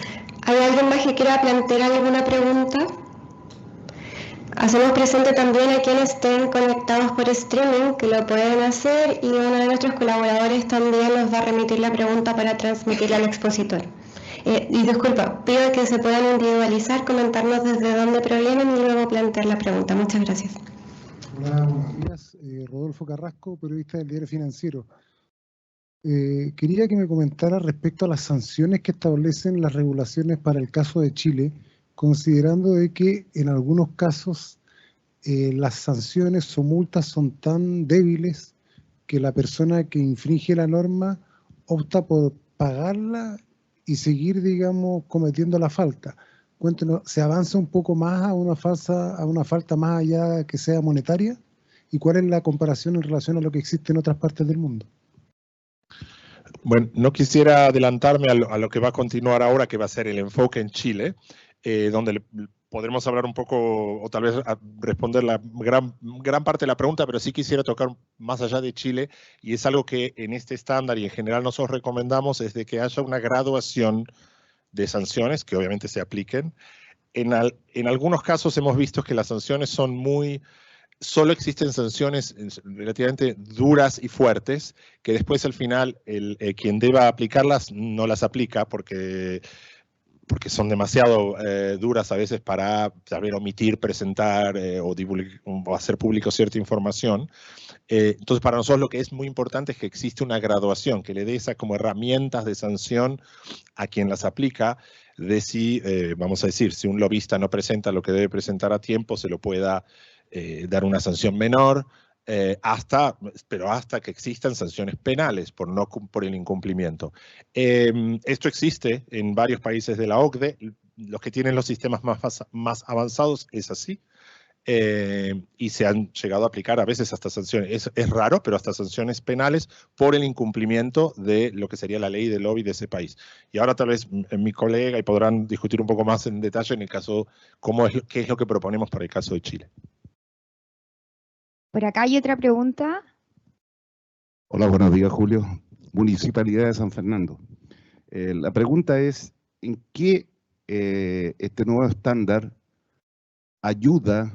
¿Hay alguien más que quiera plantear alguna pregunta? Hacemos presente también a quienes estén conectados por streaming, que lo pueden hacer, y uno de nuestros colaboradores también nos va a remitir la pregunta para transmitirla al expositor. Y disculpa, pido que se puedan individualizar, comentarnos desde dónde provienen y luego plantear la pregunta. Muchas gracias. Hola, buenos días. Rodolfo Carrasco, periodista del Diario Financiero. Quería que me comentara respecto a las sanciones que establecen las regulaciones para el caso de Chile, considerando de que en algunos casos las sanciones o multas son tan débiles que la persona que infringe la norma opta por pagarla y seguir, digamos, cometiendo la falta. Cuéntenos, ¿se avanza un poco más a una falta más allá que sea monetaria? ¿Y cuál es la comparación en relación a lo que existe en otras partes del mundo? Bueno, no quisiera adelantarme a lo que va a continuar ahora, que va a ser el enfoque en Chile, donde podremos hablar un poco, o tal vez responder la gran parte de la pregunta, pero sí quisiera tocar más allá de Chile, y es algo que en este estándar y en general nosotros recomendamos, es de que haya una graduación de sanciones que obviamente se apliquen. En algunos casos hemos visto que las sanciones son solo existen sanciones relativamente duras y fuertes, que después al final quien deba aplicarlas no las aplica porque son demasiado duras a veces para saber omitir, presentar o hacer público cierta información. Entonces, para nosotros lo que es muy importante es que existe una graduación, que le dé esas como herramientas de sanción a quien las aplica, de si, vamos a decir, si un lobista no presenta lo que debe presentar a tiempo, se lo pueda dar una sanción menor, pero hasta que existan sanciones penales por el incumplimiento. Esto existe en varios países de la OCDE, los que tienen los sistemas más avanzados es así, y se han llegado a aplicar a veces hasta sanciones, es raro, pero hasta sanciones penales por el incumplimiento de lo que sería la ley de lobby de ese país. Y ahora tal vez mi colega y podrán discutir un poco más en detalle en el caso, qué es lo que proponemos para el caso de Chile. Por acá hay otra pregunta. Hola, buenos días, Julio. Municipalidad de San Fernando. La pregunta es, ¿en qué este nuevo estándar ayuda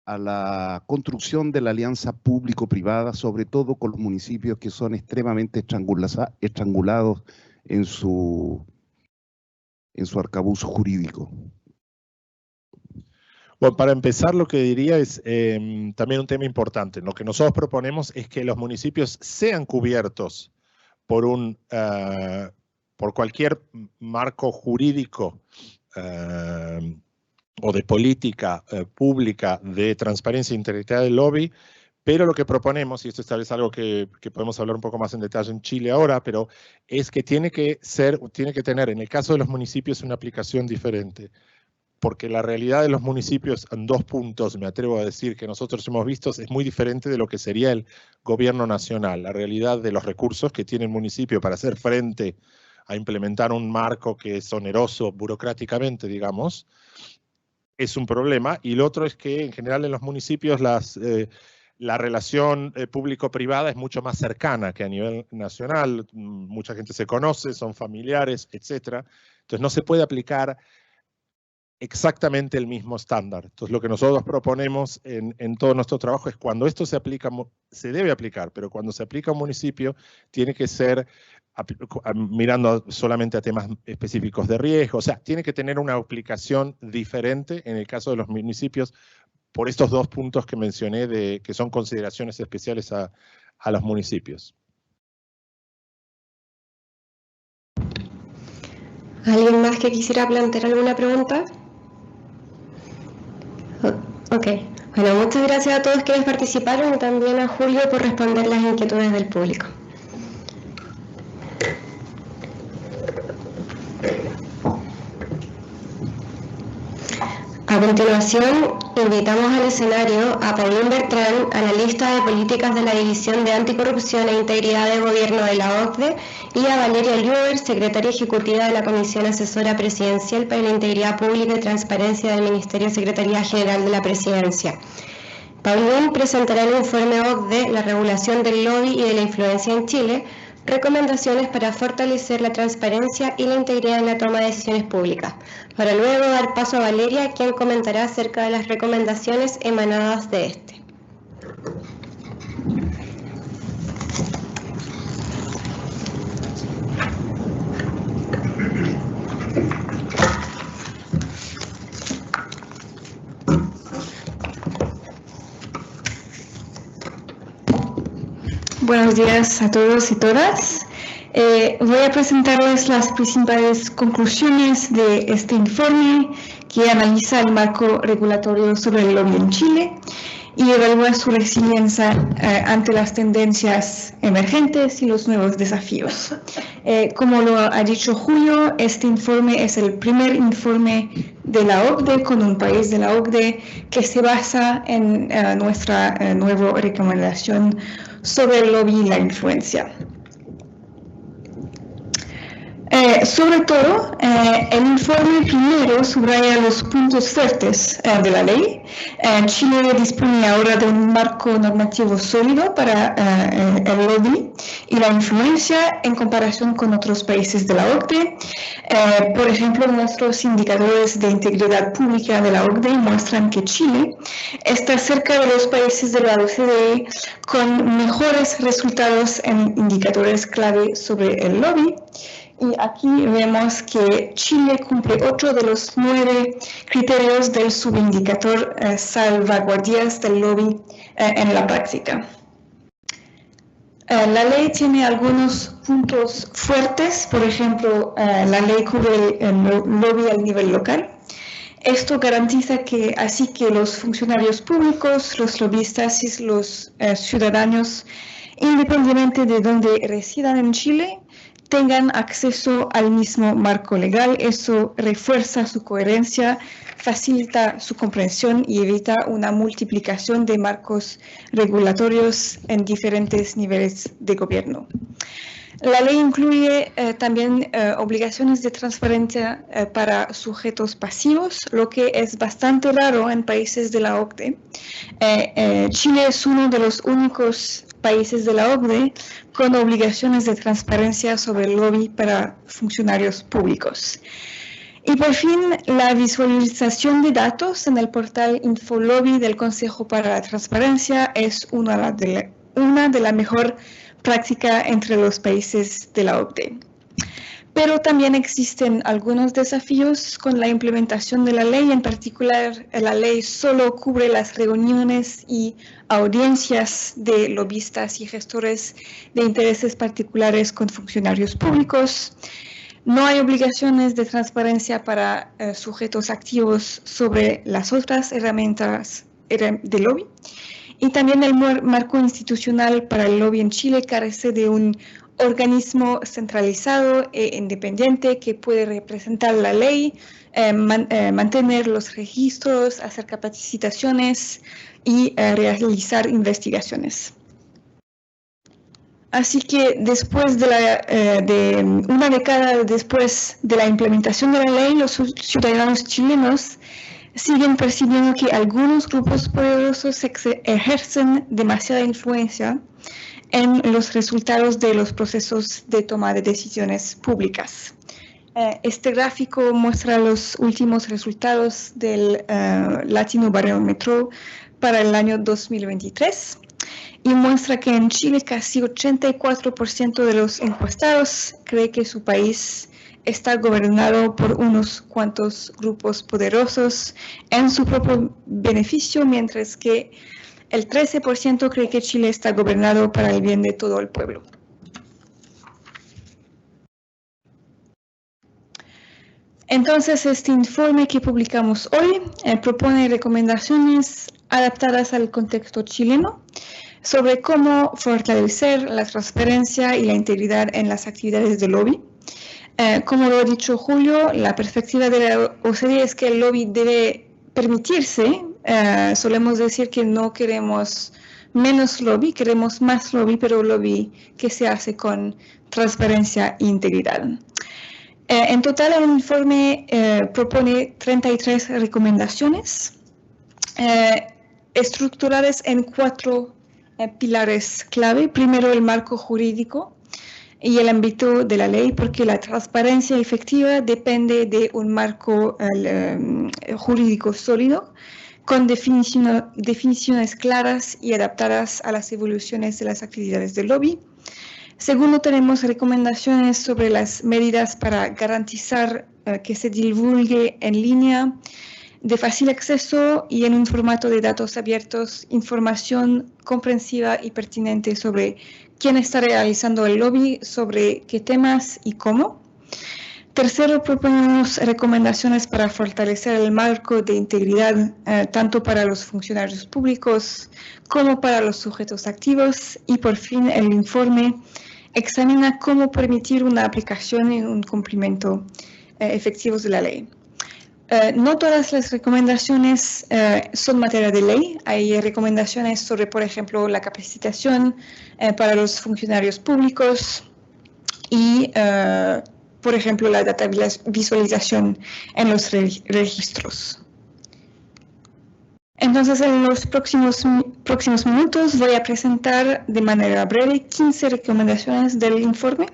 a la construcción de la alianza público-privada, sobre todo con los municipios que son extremadamente estrangulados en su arcabuz jurídico? Bueno, para empezar, lo que diría es también un tema importante. Lo que nosotros proponemos es que los municipios sean cubiertos por cualquier marco jurídico o de política pública de transparencia e integridad del lobby, pero lo que proponemos, y esto es tal vez algo que podemos hablar un poco más en detalle en Chile ahora, pero es que tiene que tener, en el caso de los municipios, una aplicación diferente. Porque la realidad de los municipios, en 2 puntos, me atrevo a decir, que nosotros hemos visto, es muy diferente de lo que sería el gobierno nacional. La realidad de los recursos que tiene el municipio para hacer frente a implementar un marco que es oneroso burocráticamente, digamos, es un problema. Y lo otro es que, en general, en los municipios la relación público-privada es mucho más cercana que a nivel nacional. Mucha gente se conoce, son familiares, etc. Entonces, no se puede aplicar exactamente el mismo estándar. Entonces, lo que nosotros proponemos en todo nuestro trabajo es cuando esto se debe aplicar, pero cuando se aplica a un municipio, tiene que ser mirando solamente a temas específicos de riesgo, o sea, tiene que tener una aplicación diferente en el caso de los municipios por estos 2 puntos que mencioné, que son consideraciones especiales a los municipios. ¿Alguien más que quisiera plantear alguna pregunta? Ok. Bueno, muchas gracias a todos quienes participaron y también a Julio por responder las inquietudes del público. A continuación, invitamos al escenario a Paulín Bertrán, analista de políticas de la División de Anticorrupción e Integridad de Gobierno de la OCDE, y a Valeria Lluver, secretaria ejecutiva de la Comisión Asesora Presidencial para la Integridad Pública y Transparencia del Ministerio Secretaría General de la Presidencia. Paulín presentará el informe OCDE, la regulación del lobby y de la influencia en Chile, recomendaciones para fortalecer la transparencia y la integridad en la toma de decisiones públicas, para luego dar paso a Valeria, quien comentará acerca de las recomendaciones emanadas de este. Buenos días a todos y todas. Voy a presentarles las principales conclusiones de este informe que analiza el marco regulatorio sobre el lobby en Chile y evalúa su resiliencia ante las tendencias emergentes y los nuevos desafíos. Como lo ha dicho Julio, este informe es el primer informe de la OCDE con un país de la OCDE que se basa en nuestra nueva recomendación sobre el lobby y la influencia. Sobre todo, el informe primero subraya los puntos fuertes de la ley. Chile dispone ahora de un marco normativo sólido para el lobby y la influencia en comparación con otros países de la OCDE. Por ejemplo, nuestros indicadores de integridad pública de la OCDE muestran que Chile está cerca de los países de la OCDE con mejores resultados en indicadores clave sobre el lobby. Y aquí vemos que Chile cumple 8 de los 9 criterios del subindicador salvaguardias del lobby en la práctica. La ley tiene algunos puntos fuertes, por ejemplo, la ley cubre el lobby al nivel local. Esto garantiza que así que los funcionarios públicos, los lobistas y los ciudadanos, independientemente de dónde residan en Chile, tengan acceso al mismo marco legal. Eso refuerza su coherencia, facilita su comprensión y evita una multiplicación de marcos regulatorios en diferentes niveles de gobierno. La ley incluye también obligaciones de transparencia para sujetos pasivos, lo que es bastante raro en países de la OCDE. Chile es uno de los únicos países de la OCDE con obligaciones de transparencia sobre el lobby para funcionarios públicos. Y por fin, la visualización de datos en el portal Infolobby del Consejo para la Transparencia es una de las mejores prácticas entre los países de la OCDE. Pero también existen algunos desafíos con la implementación de la ley. En particular, la ley solo cubre las reuniones y audiencias de lobistas y gestores de intereses particulares con funcionarios públicos. No hay obligaciones de transparencia para sujetos activos sobre las otras herramientas de lobby. Y también el marco institucional para el lobby en Chile carece de un organismo centralizado e independiente que puede representar la ley, mantener los registros, hacer capacitaciones y realizar investigaciones. Así que después de una década después de la implementación de la ley, los ciudadanos chilenos siguen percibiendo que algunos grupos poderosos ejercen demasiada influencia en los resultados de los procesos de toma de decisiones públicas. Este gráfico muestra los últimos resultados del Latino Barómetro para el año 2023 y muestra que en Chile casi 84% de los encuestados cree que su país está gobernado por unos cuantos grupos poderosos en su propio beneficio, mientras que el 13% cree que Chile está gobernado para el bien de todo el pueblo. Entonces, este informe que publicamos hoy propone recomendaciones adaptadas al contexto chileno sobre cómo fortalecer la transparencia y la integridad en las actividades de lobby. Como lo ha dicho Julio, la perspectiva de la OCDE es que el lobby debe permitirse. Solemos decir que no queremos menos lobby, queremos más lobby, pero lobby que se hace con transparencia e integridad. En total, el informe propone 33 recomendaciones estructuradas en 4 pilares clave. Primero, el marco jurídico y el ámbito de la ley, porque la transparencia efectiva depende de un marco jurídico sólido, con definiciones claras y adaptadas a las evoluciones de las actividades del lobby. Segundo, tenemos recomendaciones sobre las medidas para garantizar que se divulgue en línea de fácil acceso y en un formato de datos abiertos, información comprensiva y pertinente sobre quién está realizando el lobby, sobre qué temas y cómo. Tercero, proponemos recomendaciones para fortalecer el marco de integridad tanto para los funcionarios públicos como para los sujetos activos. Y por fin, el informe examina cómo permitir una aplicación y un cumplimiento efectivos de la ley. No todas las recomendaciones son materia de ley. Hay recomendaciones sobre, por ejemplo, la capacitación para los funcionarios públicos y, por ejemplo, la data visualización en los registros. Entonces, en los próximos minutos voy a presentar de manera breve 15 recomendaciones del informe.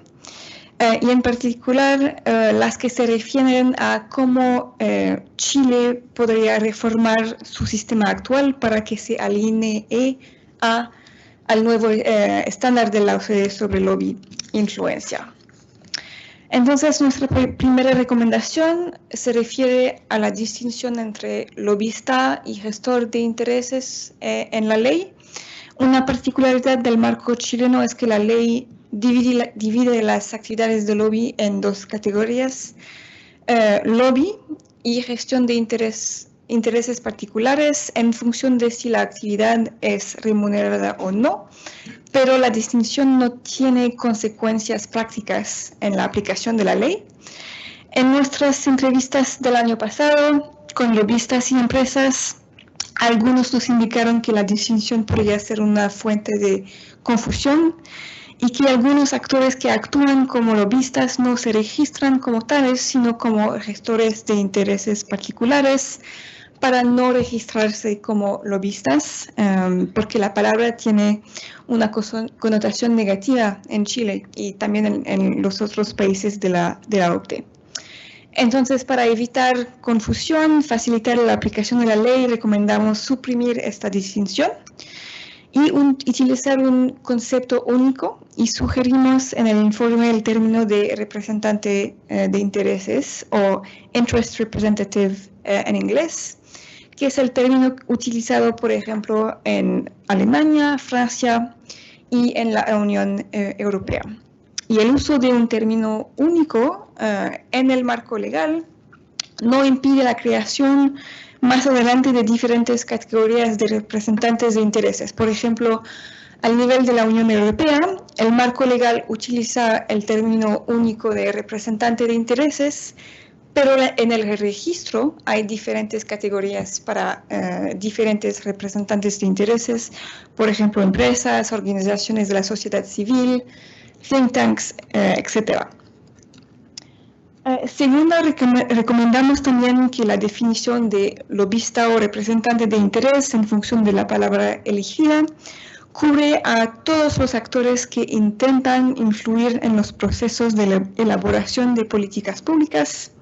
Y en particular las que se refieren a cómo Chile podría reformar su sistema actual para que se alinee al nuevo estándar de la OCDE sobre lobby e influencia. Entonces, nuestra primera recomendación se refiere a la distinción entre lobista y gestor de intereses en la ley. Una particularidad del marco chileno es que la ley divide las actividades de lobby en dos categorías, lobby y gestión de intereses particulares en función de si la actividad es remunerada o no, pero la distinción no tiene consecuencias prácticas en la aplicación de la ley. En nuestras entrevistas del año pasado con lobistas y empresas, algunos nos indicaron que la distinción podría ser una fuente de confusión y que algunos actores que actúan como lobistas no se registran como tales, sino como gestores de intereses particulares para no registrarse como lobistas, porque la palabra tiene una connotación negativa en Chile y también en los otros países de la OCDE. Entonces, para evitar confusión, facilitar la aplicación de la ley, recomendamos suprimir esta distinción y utilizar un concepto único y sugerimos en el informe el término de representante de intereses o interest representative en inglés, que es el término utilizado, por ejemplo, en Alemania, Francia y en la Unión Europea. Y el uso de un término único en el marco legal no impide la creación más adelante de diferentes categorías de representantes de intereses. Por ejemplo, al nivel de la Unión Europea, el marco legal utiliza el término único de representante de intereses, pero en el registro hay diferentes categorías para diferentes representantes de intereses, por ejemplo, empresas, organizaciones de la sociedad civil, think tanks, etc. Segunda, recomendamos también que la definición de lobista o representante de interés en función de la palabra elegida cubre a todos los actores que intentan influir en los procesos de la elaboración de políticas públicas,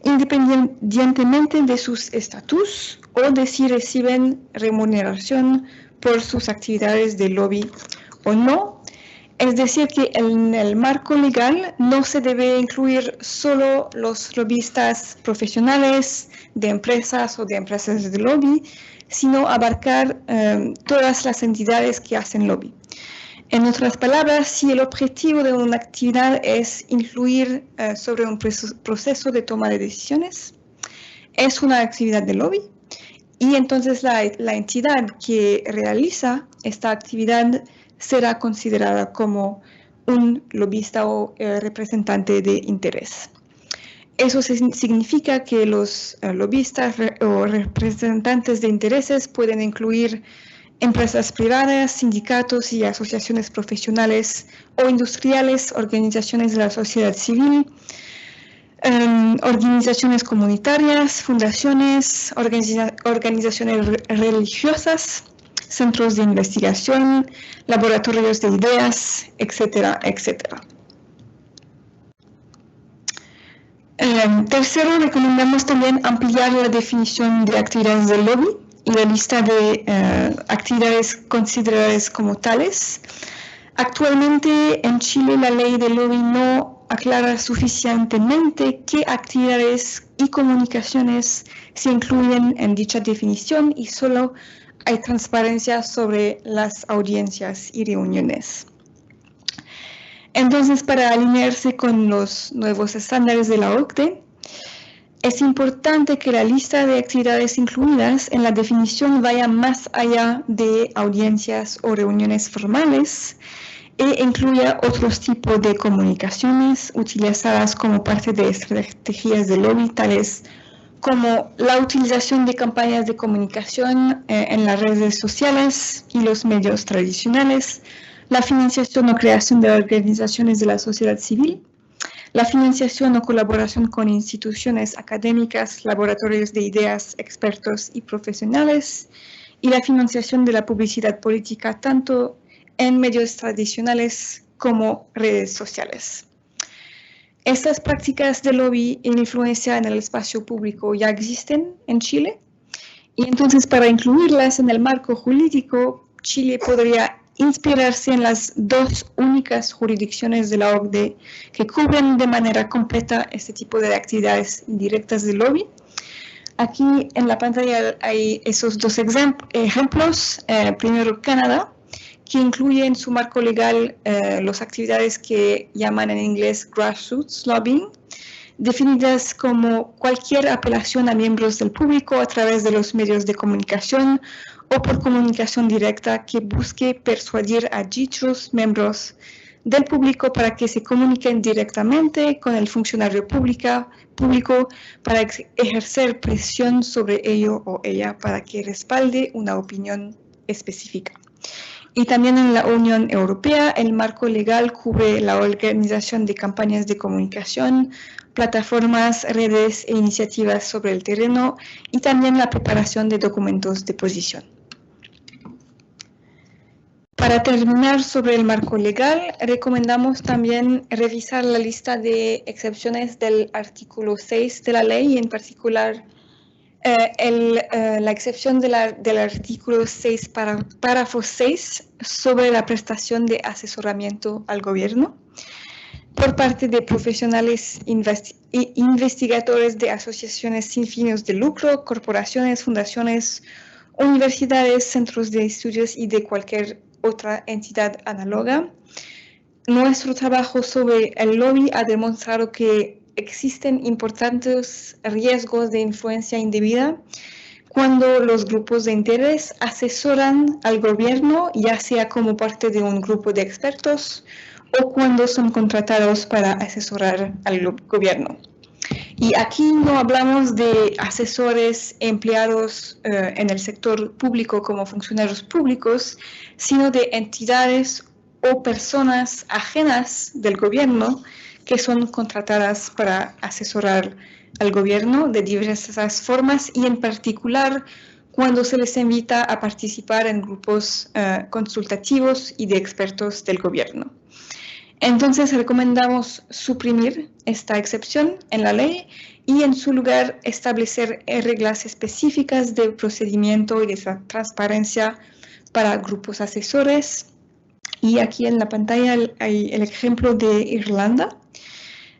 independientemente de sus estatus o de si reciben remuneración por sus actividades de lobby o no. Es decir, que en el marco legal no se debe incluir solo los lobistas profesionales de empresas o de empresas de lobby, sino abarcar todas las entidades que hacen lobby. En otras palabras, si el objetivo de una actividad es influir sobre un proceso de toma de decisiones, es una actividad de lobby y entonces la entidad que realiza esta actividad será considerada como un lobista o representante de interés. Eso significa que los lobistas o representantes de intereses pueden incluir empresas privadas, sindicatos y asociaciones profesionales o industriales, organizaciones de la sociedad civil, organizaciones comunitarias, fundaciones, organizaciones religiosas, centros de investigación, laboratorios de ideas, etcétera, etcétera. Tercero, recomendamos también ampliar la definición de actividades del lobby y la lista de actividades consideradas como tales. Actualmente en Chile la ley del lobby no aclara suficientemente qué actividades y comunicaciones se incluyen en dicha definición y solo hay transparencia sobre las audiencias y reuniones. Entonces, para alinearse con los nuevos estándares de la OCDE, es importante que la lista de actividades incluidas en la definición vaya más allá de audiencias o reuniones formales e incluya otros tipos de comunicaciones utilizadas como parte de estrategias de lobby, tales como la utilización de campañas de comunicación en las redes sociales y los medios tradicionales, la financiación o creación de organizaciones de la sociedad civil, la financiación o colaboración con instituciones académicas, laboratorios de ideas, expertos y profesionales, y la financiación de la publicidad política tanto en medios tradicionales como redes sociales. Estas prácticas de lobby e influencia en el espacio público ya existen en Chile, y entonces para incluirlas en el marco jurídico, Chile podría inspirarse en las dos únicas jurisdicciones de la OCDE que cubren de manera completa este tipo de actividades indirectas de lobby. Aquí en la pantalla hay esos dos ejemplos. Primero, Canadá, que incluye en su marco legal las actividades que llaman en inglés grassroots lobbying, definidas como cualquier apelación a miembros del público a través de los medios de comunicación o por comunicación directa que busque persuadir a dichos miembros del público para que se comuniquen directamente con el funcionario público para ejercer presión sobre ello o ella para que respalde una opinión específica. Y también en la Unión Europea, el marco legal cubre la organización de campañas de comunicación, plataformas, redes e iniciativas sobre el terreno y también la preparación de documentos de posición. Para terminar sobre el marco legal, recomendamos también revisar la lista de excepciones del artículo 6 de la ley, y en particular la excepción del artículo 6, párrafo 6, sobre la prestación de asesoramiento al gobierno por parte de profesionales investigadores de asociaciones sin fines de lucro, corporaciones, fundaciones, universidades, centros de estudios y de cualquier otra entidad análoga. Nuestro trabajo sobre el lobby ha demostrado que existen importantes riesgos de influencia indebida cuando los grupos de interés asesoran al gobierno, ya sea como parte de un grupo de expertos o cuando son contratados para asesorar al gobierno. Y aquí no hablamos de asesores empleados en el sector público como funcionarios públicos, sino de entidades o personas ajenas del gobierno que son contratadas para asesorar al gobierno de diversas formas y en particular cuando se les invita a participar en grupos consultativos y de expertos del gobierno. Entonces recomendamos suprimir esta excepción en la ley y en su lugar establecer reglas específicas de procedimiento y de transparencia para grupos asesores. Y aquí en la pantalla hay el ejemplo de Irlanda.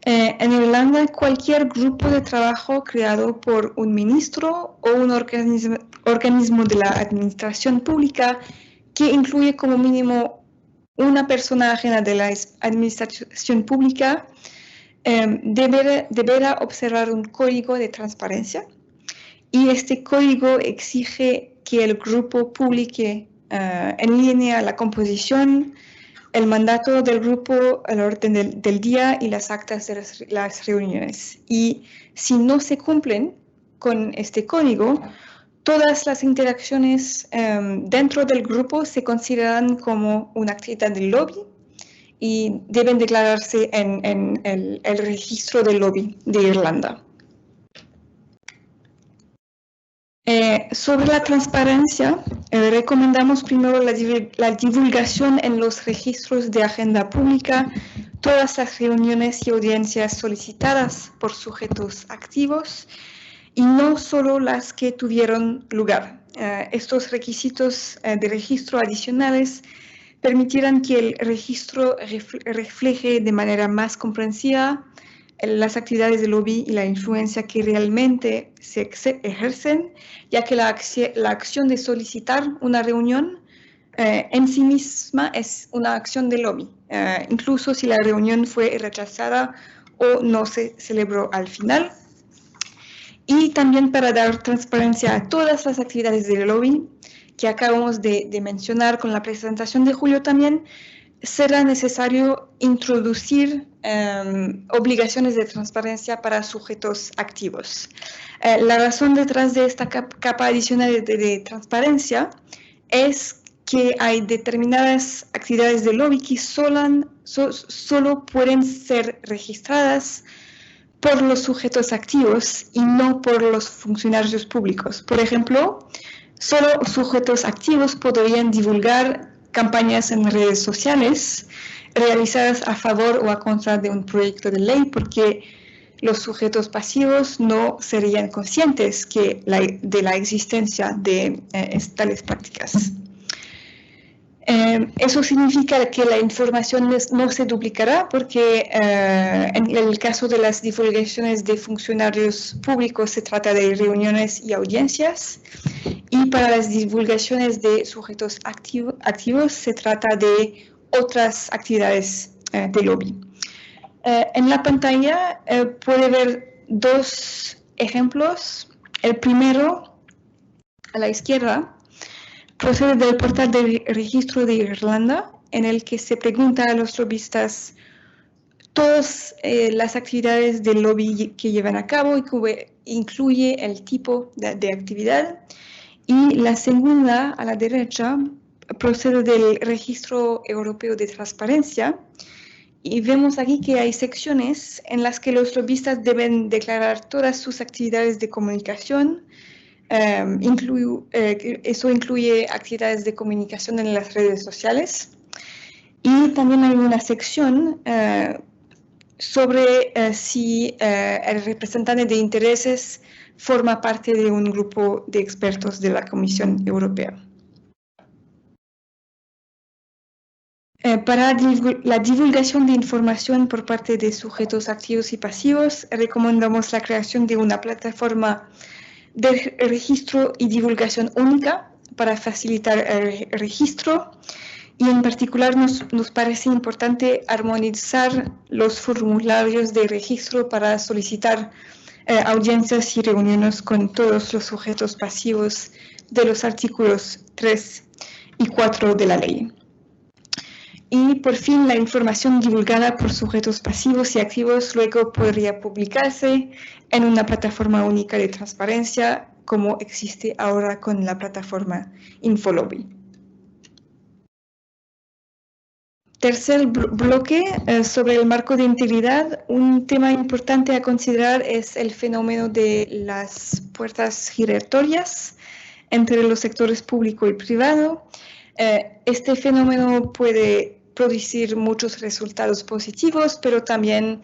En Irlanda, cualquier grupo de trabajo creado por un ministro o un organismo de la administración pública que incluye como mínimo una persona ajena de la administración pública deberá observar un código de transparencia, y este código exige que el grupo publique en línea la composición, el mandato del grupo, el orden del día y las actas de las reuniones. Y si no se cumplen con este código, todas las interacciones dentro del grupo se consideran como una actividad de lobby y deben declararse en el registro del lobby de Irlanda. Sobre la transparencia, recomendamos primero la divulgación en los registros de agenda pública, todas las reuniones y audiencias solicitadas por sujetos activos y no solo las que tuvieron lugar. Estos requisitos de registro adicionales permitirán que el registro refleje de manera más comprensiva las actividades de lobby y la influencia que realmente se ejercen, ya que la acción de solicitar una reunión en sí misma es una acción de lobby, incluso si la reunión fue rechazada o no se celebró al final. Y también para dar transparencia a todas las actividades del lobby que acabamos de mencionar con la presentación de Julio también, será necesario introducir obligaciones de transparencia para sujetos activos. La razón detrás de esta capa adicional de transparencia es que hay determinadas actividades de lobby que solo pueden ser registradas por los sujetos activos y no por los funcionarios públicos. Por ejemplo, solo sujetos activos podrían divulgar campañas en redes sociales realizadas a favor o a contra de un proyecto de ley, porque los sujetos pasivos no serían conscientes de la existencia de tales prácticas. Eso significa que la información no se duplicará porque en el caso de las divulgaciones de funcionarios públicos se trata de reuniones y audiencias, y para las divulgaciones de sujetos activos se trata de otras actividades de lobby. En la pantalla puede ver dos ejemplos. El primero, a la izquierda, procede del portal de registro de Irlanda, en el que se pregunta a los lobbyistas todas las actividades de lobby que llevan a cabo y que incluye el tipo de actividad. Y la segunda, a la derecha, procede del registro europeo de transparencia. Y vemos aquí que hay secciones en las que los lobbyistas deben declarar todas sus actividades de comunicación. Eso incluye actividades de comunicación en las redes sociales. Y también hay una sección sobre si el representante de intereses forma parte de un grupo de expertos de la Comisión Europea. Para la divulgación de información por parte de sujetos activos y pasivos, recomendamos la creación de una plataforma de registro y divulgación única para facilitar el registro, y en particular nos parece importante armonizar los formularios de registro para solicitar audiencias y reuniones con todos los sujetos pasivos de los artículos 3 y 4 de la ley. Y por fin, la información divulgada por sujetos pasivos y activos luego podría publicarse en una plataforma única de transparencia, como existe ahora con la plataforma Infolobby. Tercer bloque, sobre el marco de integridad. Un tema importante a considerar es el fenómeno de las puertas giratorias entre los sectores público y privado. Este fenómeno puede producir muchos resultados positivos, pero también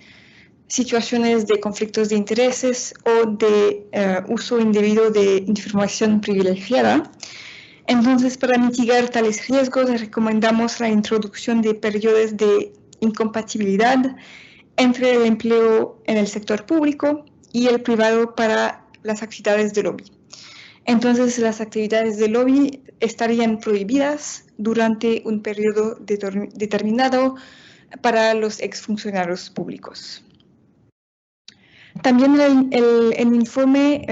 situaciones de conflictos de intereses o de uso indebido de información privilegiada. Entonces, para mitigar tales riesgos, recomendamos la introducción de periodos de incompatibilidad entre el empleo en el sector público y el privado para las actividades de lobby. Entonces, las actividades de lobby estarían prohibidas durante un periodo determinado para los exfuncionarios públicos. También en el informe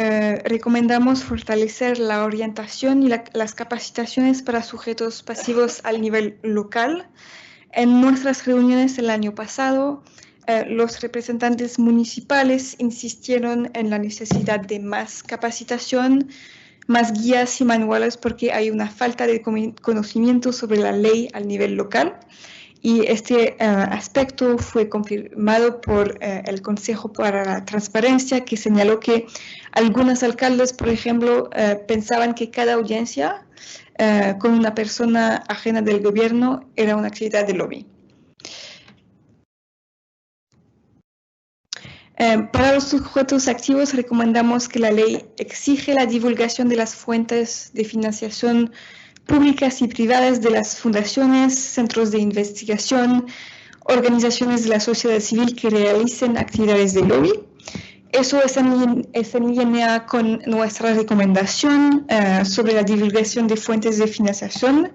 recomendamos fortalecer la orientación y las capacitaciones para sujetos pasivos al nivel local. En nuestras reuniones el año pasado, los representantes municipales insistieron en la necesidad de más capacitación, más guías y manuales, porque hay una falta de conocimiento sobre la ley al nivel local. Y este aspecto fue confirmado por el Consejo para la Transparencia, que señaló que algunos alcaldes, por ejemplo, pensaban que cada audiencia con una persona ajena del gobierno era una actividad de lobby. Para los sujetos activos recomendamos que la ley exige la divulgación de las fuentes de financiación públicas y privadas de las fundaciones, centros de investigación, organizaciones de la sociedad civil que realicen actividades de lobby. Eso es en línea con nuestra recomendación sobre la divulgación de fuentes de financiación,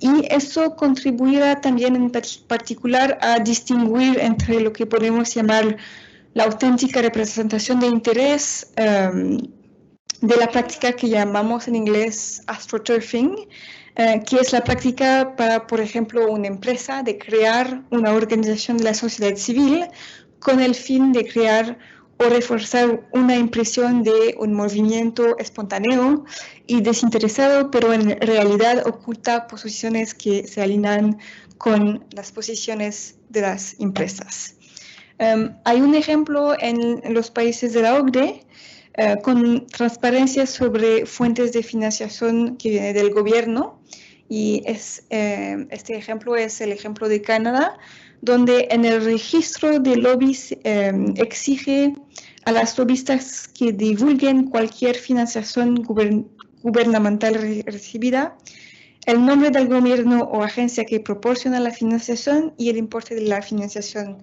y eso contribuirá también en particular a distinguir entre lo que podemos llamar la auténtica representación de interés de la práctica que llamamos en inglés astroturfing, que es la práctica para, por ejemplo, una empresa de crear una organización de la sociedad civil con el fin de crear o reforzar una impresión de un movimiento espontáneo y desinteresado, pero en realidad oculta posiciones que se alinean con las posiciones de las empresas. Hay un ejemplo en los países de la OCDE con transparencia sobre fuentes de financiación que viene del gobierno, y este ejemplo es el ejemplo de Canadá, donde en el registro de lobbies exige a las lobistas que divulguen cualquier financiación gubernamental recibida, el nombre del gobierno o agencia que proporciona la financiación y el importe de la financiación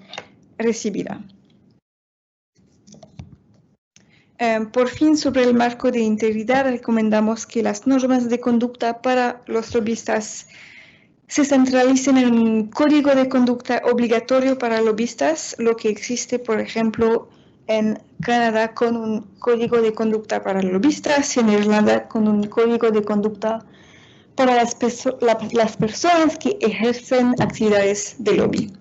recibida. Por fin, sobre el marco de integridad, recomendamos que las normas de conducta para los lobistas se centralicen en un código de conducta obligatorio para lobistas, lo que existe, por ejemplo, en Canadá con un código de conducta para lobistas y en Irlanda con un código de conducta para las personas que ejercen actividades de lobby.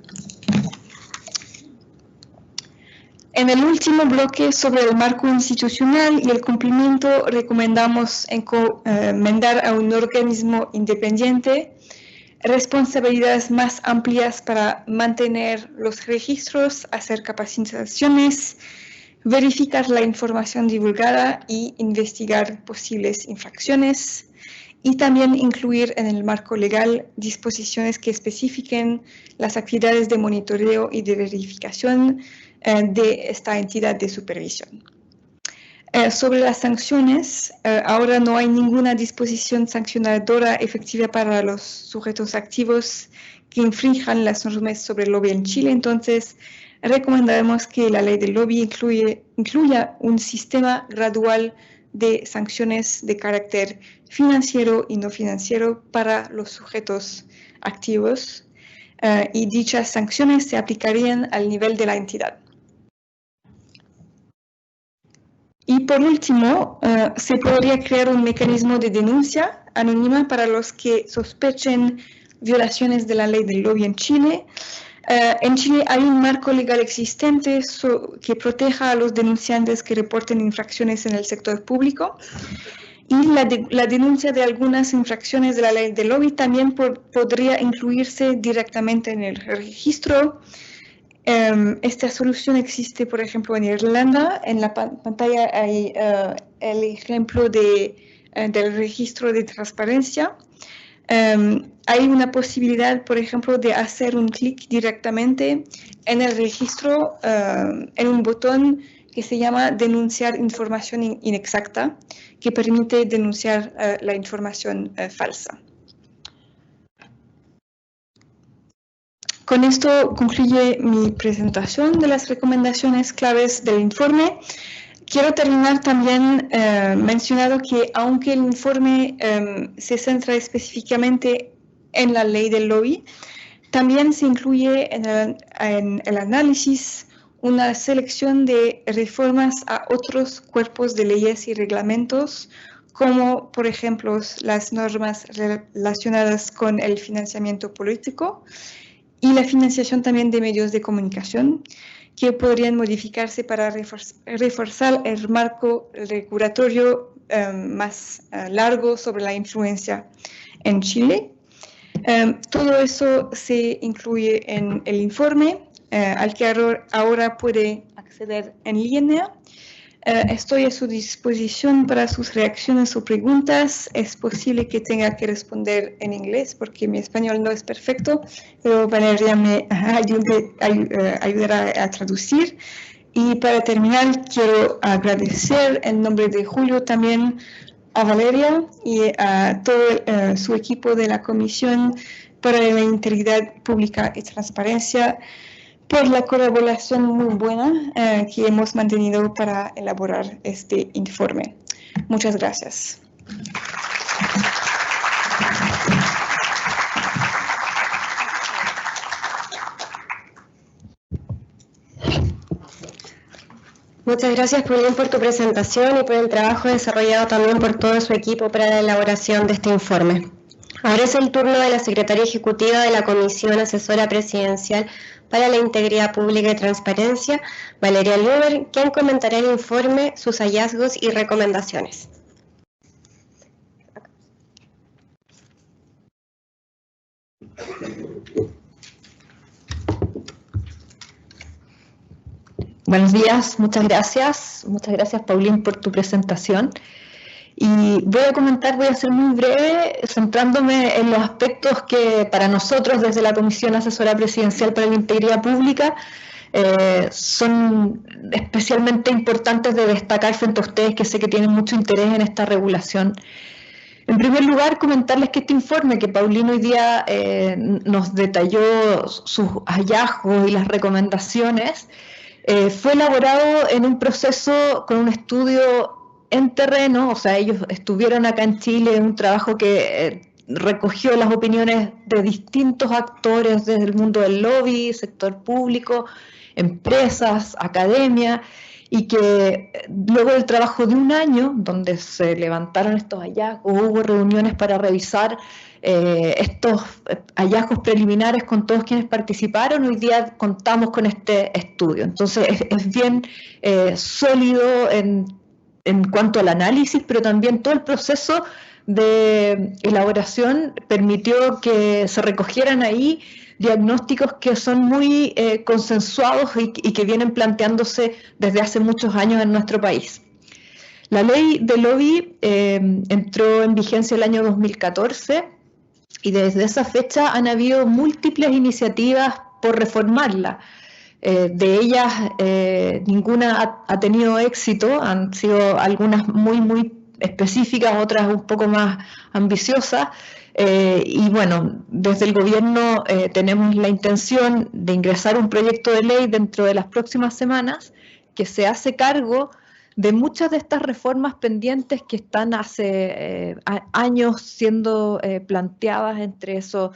En el último bloque sobre el marco institucional y el cumplimiento, recomendamos encomendar a un organismo independiente responsabilidades más amplias para mantener los registros, hacer capacitaciones, verificar la información divulgada y investigar posibles infracciones, y también incluir en el marco legal disposiciones que especifiquen las actividades de monitoreo y de verificación de esta entidad de supervisión. Sobre las sanciones, ahora no hay ninguna disposición sancionadora efectiva para los sujetos activos que infrinjan las normas sobre el lobby en Chile, entonces recomendamos que la ley del lobby incluya un sistema gradual de sanciones de carácter financiero y no financiero para los sujetos activos, y dichas sanciones se aplicarían al nivel de la entidad. Y por último, se podría crear un mecanismo de denuncia anónima para los que sospechen violaciones de la ley del lobby en Chile. En Chile hay un marco legal existente que proteja a los denunciantes que reporten infracciones en el sector público. Y la denuncia de algunas infracciones de la ley del lobby también podría incluirse directamente en el registro. Esta solución existe, por ejemplo, en Irlanda. En la pantalla hay el ejemplo del registro de transparencia. Hay una posibilidad, por ejemplo, de hacer un clic directamente en el registro, en un botón que se llama denunciar información inexacta, que permite denunciar la información falsa. Con esto concluye mi presentación de las recomendaciones claves del informe. Quiero terminar también mencionando que aunque el informe se centra específicamente en la ley del lobby, también se incluye en el análisis una selección de reformas a otros cuerpos de leyes y reglamentos, como por ejemplo las normas relacionadas con el financiamiento político y la financiación también de medios de comunicación, que podrían modificarse para reforzar el marco regulatorio más largo sobre la influencia en Chile. Todo eso se incluye en el informe, al que ahora puede acceder en línea. Estoy a su disposición para sus reacciones o preguntas. Es posible que tenga que responder en inglés porque mi español no es perfecto, pero Valeria me ayudará a traducir. Y para terminar, quiero agradecer en nombre de Julio también a Valeria y a todo su equipo de la Comisión para la Integridad Pública y Transparencia por la colaboración muy buena que hemos mantenido para elaborar este informe. Muchas gracias. Muchas gracias, Paulín, por tu presentación y por el trabajo desarrollado también por todo su equipo para la elaboración de este informe. Ahora es el turno de la Secretaria Ejecutiva de la Comisión Asesora Presidencial para la Integridad Pública y Transparencia, Valeria Luber, quien comentará el informe, sus hallazgos y recomendaciones. Buenos días, muchas gracias Paulín por tu presentación. Y voy a ser muy breve, centrándome en los aspectos que para nosotros desde la Comisión Asesora Presidencial para la Integridad Pública son especialmente importantes de destacar frente a ustedes, que sé que tienen mucho interés en esta regulación. En primer lugar, comentarles que este informe que Paulín hoy día nos detalló sus hallazgos y las recomendaciones, fue elaborado en un proceso con un estudio en terreno, o sea, ellos estuvieron acá en Chile en un trabajo que recogió las opiniones de distintos actores desde el mundo del lobby, sector público, empresas, academia, y que luego del trabajo de un año, donde se levantaron estos hallazgos, hubo reuniones para revisar estos hallazgos preliminares con todos quienes participaron, hoy día contamos con este estudio. Entonces es bien sólido en cuanto al análisis, pero también todo el proceso de elaboración permitió que se recogieran ahí diagnósticos que son muy consensuados y que vienen planteándose desde hace muchos años en nuestro país. La ley de lobby entró en vigencia el año 2014 y desde esa fecha han habido múltiples iniciativas por reformarla. De ellas ninguna ha tenido éxito, han sido algunas muy específicas, otras un poco más ambiciosas, y bueno, desde el gobierno tenemos la intención de ingresar un proyecto de ley dentro de las próximas semanas que se hace cargo de muchas de estas reformas pendientes que están hace años siendo planteadas, entre eso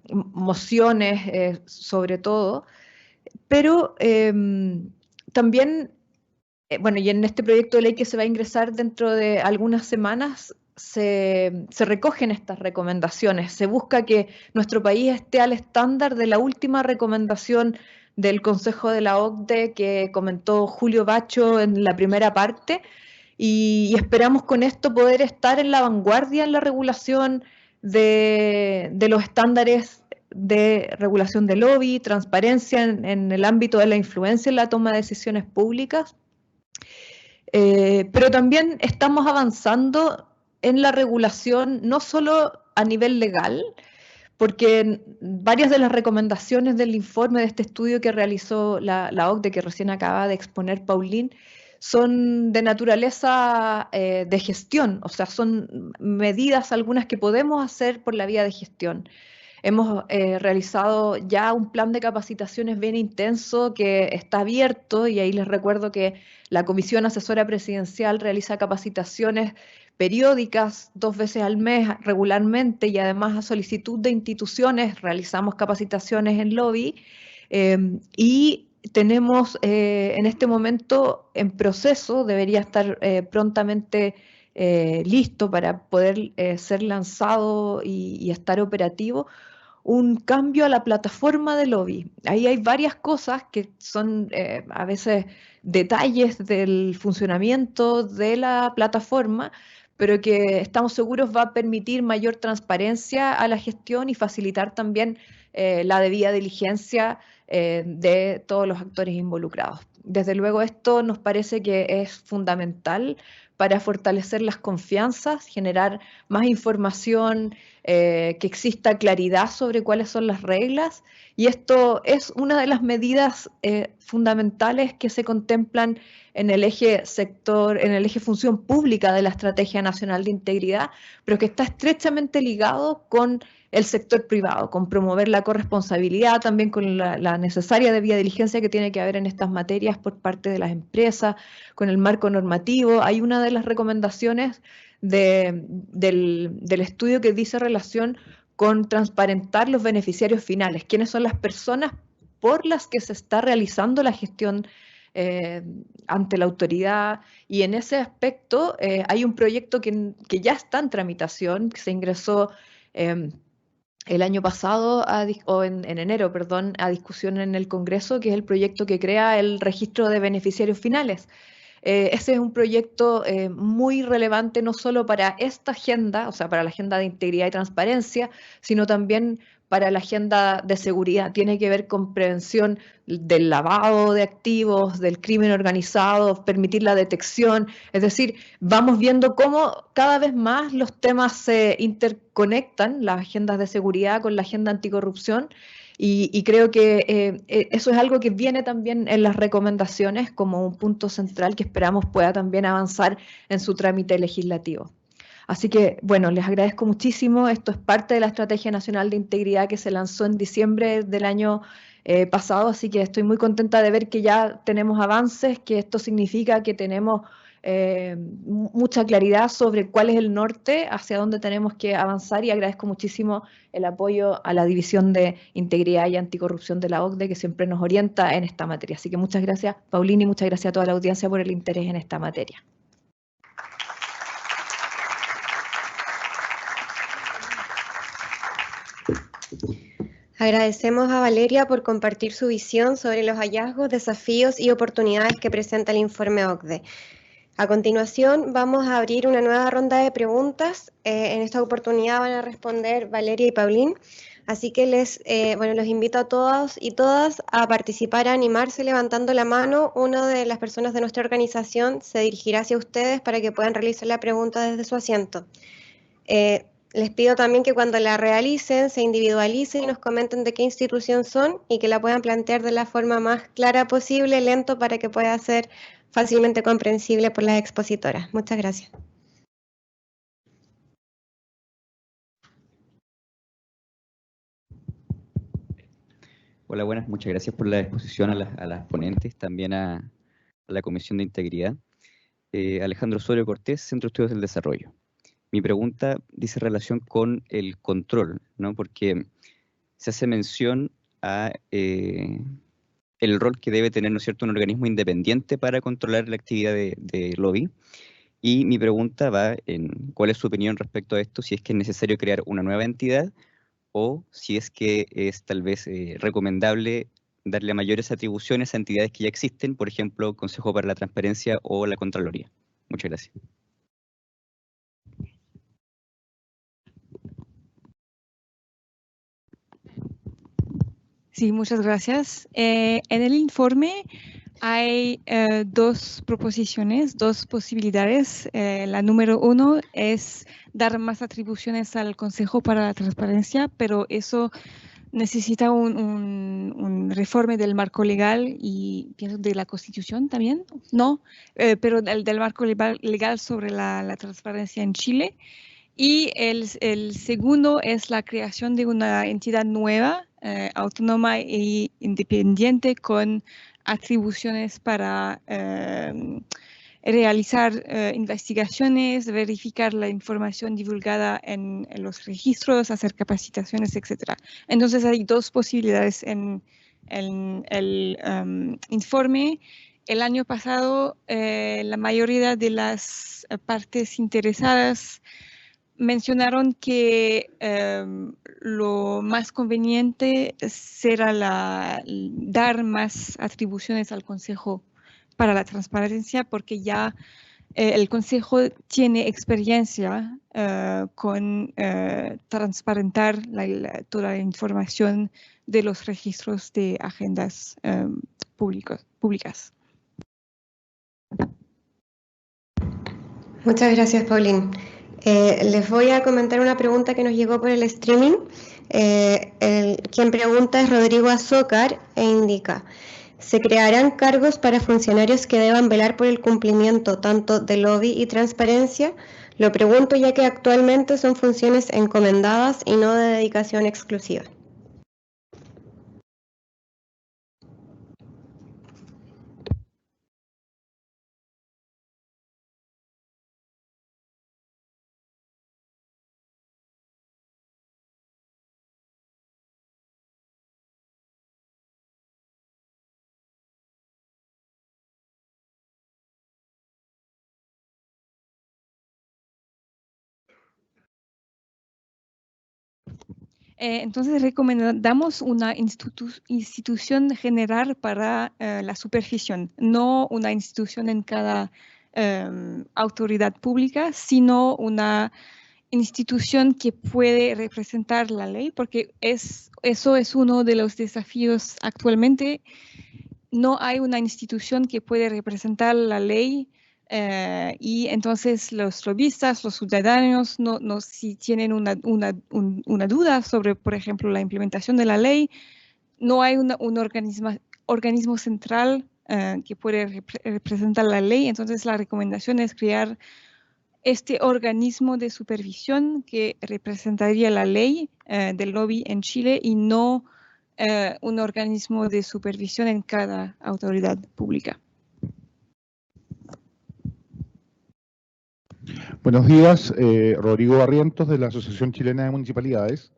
mociones sobre todo, pero también, bueno, y en este proyecto de ley que se va a ingresar dentro de algunas semanas, se recogen estas recomendaciones. Se busca que nuestro país esté al estándar de la última recomendación del Consejo de la OCDE que comentó Julio Bacho en la primera parte, y esperamos con esto poder estar en la vanguardia en la regulación de los estándares de regulación de lobby, transparencia en el ámbito de la influencia en la toma de decisiones públicas, pero también estamos avanzando en la regulación no solo a nivel legal, porque varias de las recomendaciones del informe de este estudio que realizó la OCDE, que recién acaba de exponer Paulín, son de naturaleza de gestión, o sea, son medidas algunas que podemos hacer por la vía de gestión. Hemos realizado ya un plan de capacitaciones bien intenso que está abierto, y ahí les recuerdo que la Comisión Asesora Presidencial realiza capacitaciones periódicas 2 veces al mes regularmente, y además a solicitud de instituciones realizamos capacitaciones en lobby, y tenemos en este momento en proceso, debería estar prontamente listo para poder ser lanzado y estar operativo, un cambio a la plataforma de lobby. Ahí hay varias cosas que son a veces detalles del funcionamiento de la plataforma, pero que estamos seguros va a permitir mayor transparencia a la gestión y facilitar también la debida diligencia de todos los actores involucrados. Desde luego esto nos parece que es fundamental para fortalecer las confianzas, generar más información, que exista claridad sobre cuáles son las reglas, y esto es una de las medidas fundamentales que se contemplan en el eje función pública de la Estrategia Nacional de Integridad, pero que está estrechamente ligado con el sector privado, con promover la corresponsabilidad, también con la necesaria debida diligencia que tiene que haber en estas materias por parte de las empresas, con el marco normativo. Hay una de las recomendaciones del estudio que dice relación con transparentar los beneficiarios finales, quiénes son las personas por las que se está realizando la gestión ante la autoridad, y en ese aspecto hay un proyecto que ya está en tramitación, que se ingresó el año pasado, en enero, perdón, a discusión en el Congreso, que es el proyecto que crea el registro de beneficiarios finales. Ese es un proyecto muy relevante no solo para esta agenda, o sea, para la agenda de integridad y transparencia, sino también para la agenda de seguridad. Tiene que ver con prevención del lavado de activos, del crimen organizado, permitir la detección. Es decir, vamos viendo cómo cada vez más los temas se interconectan, las agendas de seguridad con la agenda anticorrupción, y creo que eso es algo que viene también en las recomendaciones como un punto central que esperamos pueda también avanzar en su trámite legislativo. Así que, bueno, les agradezco muchísimo. Esto es parte de la Estrategia Nacional de Integridad que se lanzó en diciembre del año pasado, así que estoy muy contenta de ver que ya tenemos avances, que esto significa que tenemos mucha claridad sobre cuál es el norte, hacia dónde tenemos que avanzar, y agradezco muchísimo el apoyo a la División de Integridad y Anticorrupción de la OCDE, que siempre nos orienta en esta materia. Así que muchas gracias, Paulina, y muchas gracias a toda la audiencia por el interés en esta materia. Agradecemos a Valeria por compartir su visión sobre los hallazgos, desafíos y oportunidades que presenta el informe OCDE. A continuación, vamos a abrir una nueva ronda de preguntas. En esta oportunidad van a responder Valeria y Paulín. Así que los invito a todos y todas a participar, a animarse levantando la mano. Una de las personas de nuestra organización se dirigirá hacia ustedes para que puedan realizar la pregunta desde su asiento. Les pido también que cuando la realicen se individualicen y nos comenten de qué institución son y que la puedan plantear de la forma más clara posible, lento, para que pueda ser fácilmente comprensible por las expositoras. Muchas gracias. Hola, buenas. Muchas gracias por la exposición a las ponentes, también a la Comisión de Integridad. Alejandro Osorio Cortés, Centro de Estudios del Desarrollo. Mi pregunta dice relación con el control, ¿no? Porque se hace mención a el rol que debe tener, ¿no es cierto?, un organismo independiente para controlar la actividad de lobby. Y mi pregunta va en cuál es su opinión respecto a esto, si es que es necesario crear una nueva entidad o si es que es tal vez recomendable darle mayores atribuciones a entidades que ya existen, por ejemplo, Consejo para la Transparencia o la Contraloría. Muchas gracias. Sí, muchas gracias. En el informe hay dos proposiciones, dos posibilidades. La número 1 es dar más atribuciones al Consejo para la Transparencia, pero eso necesita un reforme del marco legal y pienso de la Constitución también, ¿no? Pero del marco legal sobre la transparencia en Chile. Y el segundo es la creación de una entidad nueva, autónoma e independiente, con atribuciones para realizar investigaciones, verificar la información divulgada en los registros, hacer capacitaciones, etc. Entonces hay dos posibilidades en el informe. El año pasado, la mayoría de las partes interesadas mencionaron que lo más conveniente será dar más atribuciones al Consejo para la Transparencia, porque ya el Consejo tiene experiencia con transparentar toda la información de los registros de agendas públicas. Muchas gracias, Paulín. Les voy a comentar una pregunta que nos llegó por el streaming. Quien pregunta es Rodrigo Azócar e indica: ¿se crearán cargos para funcionarios que deban velar por el cumplimiento tanto de lobby y transparencia? Lo pregunto ya que actualmente son funciones encomendadas y no de dedicación exclusiva. Entonces recomendamos una institución general para la supervisión, no una institución en cada autoridad pública, sino una institución que puede representar la ley, porque eso es uno de los desafíos actualmente. No hay una institución que puede representar la ley. Y entonces los lobistas, los ciudadanos, si tienen una duda sobre, por ejemplo, la implementación de la ley, no hay un organismo central que puede representar la ley. Entonces la recomendación es crear este organismo de supervisión que representaría la ley del lobby en Chile y no un organismo de supervisión en cada autoridad pública. Buenos días, Rodrigo Barrientos de la Asociación Chilena de Municipalidades.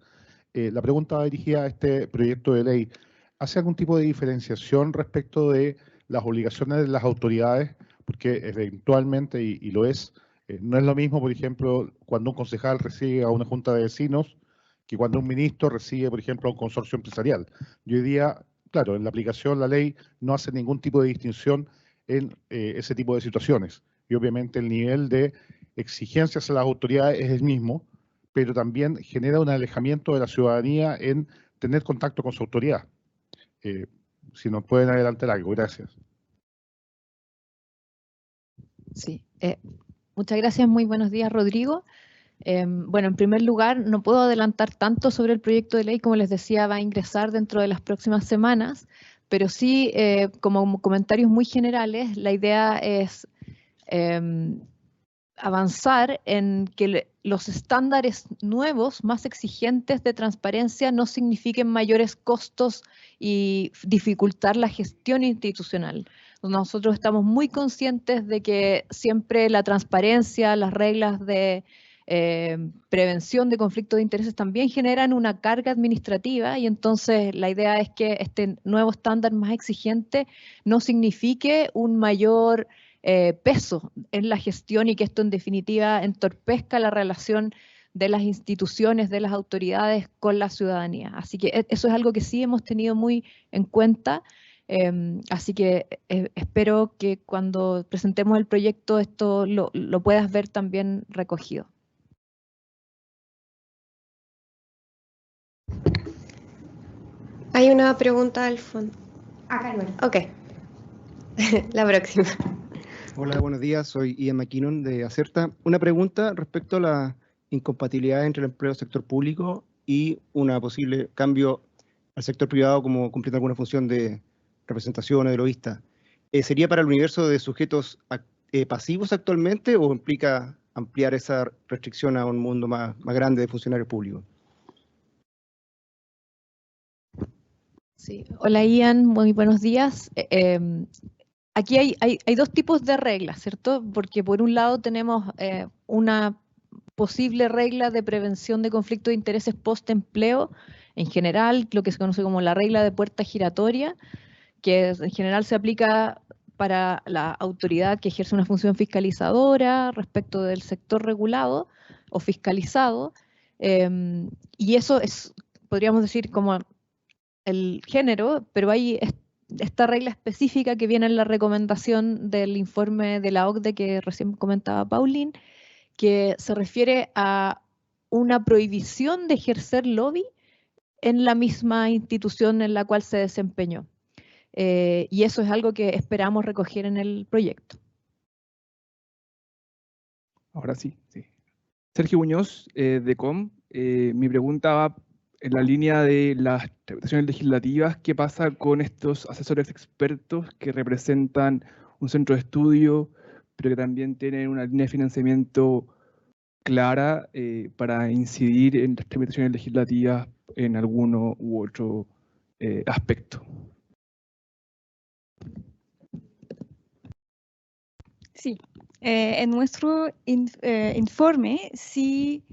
La pregunta va dirigida a este proyecto de ley. ¿Hace algún tipo de diferenciación respecto de las obligaciones de las autoridades? Porque eventualmente, y lo es, no es lo mismo, por ejemplo, cuando un concejal recibe a una junta de vecinos que cuando un ministro recibe, por ejemplo, a un consorcio empresarial. Y hoy día, claro, en la aplicación la ley no hace ningún tipo de distinción en ese tipo de situaciones. Y obviamente el nivel de exigencias a las autoridades es el mismo, pero también genera un alejamiento de la ciudadanía en tener contacto con su autoridad. Si nos pueden adelantar algo, gracias. Sí, muchas gracias, muy buenos días, Rodrigo. Bueno, en primer lugar, no puedo adelantar tanto sobre el proyecto de ley, como les decía, va a ingresar dentro de las próximas semanas, pero sí, como comentarios muy generales, la idea es avanzar en que los estándares nuevos, más exigentes de transparencia, no signifiquen mayores costos y dificultar la gestión institucional. Nosotros estamos muy conscientes de que siempre la transparencia, las reglas de prevención de conflictos de intereses también generan una carga administrativa, y entonces la idea es que este nuevo estándar más exigente no signifique un mayor peso en la gestión, y que esto en definitiva entorpezca la relación de las instituciones, de las autoridades con la ciudadanía. Así que eso es algo que sí hemos tenido muy en cuenta. Así que espero que cuando presentemos el proyecto esto lo puedas ver también recogido. Hay una pregunta al fondo. Acá, bueno. Ok. La próxima. Hola, buenos días. Soy Ian McKinnon de Acerta. Una pregunta respecto a la incompatibilidad entre el empleo del sector público y una posible cambio al sector privado como cumpliendo alguna función de representación o de lobista. ¿Sería para el universo de sujetos pasivos actualmente o implica ampliar esa restricción a un mundo más grande de funcionarios públicos? Sí. Hola Ian, muy buenos días. Aquí hay dos tipos de reglas, ¿cierto? Porque por un lado tenemos una posible regla de prevención de conflictos de intereses post-empleo, en general, lo que se conoce como la regla de puerta giratoria, que en general se aplica para la autoridad que ejerce una función fiscalizadora respecto del sector regulado o fiscalizado, y eso es, podríamos decir, como el género, pero hay esta regla específica que viene en la recomendación del informe de la OCDE que recién comentaba Paulín, que se refiere a una prohibición de ejercer lobby en la misma institución en la cual se desempeñó. Y eso es algo que esperamos recoger en el proyecto. Ahora sí, sí. Sergio Muñoz, de COM. Mi pregunta va en la línea de las interpretaciones legislativas. ¿Qué pasa con estos asesores expertos que representan un centro de estudio, pero que también tienen una línea de financiamiento clara para incidir en las interpretaciones legislativas en alguno u otro aspecto? Sí, en nuestro informe, si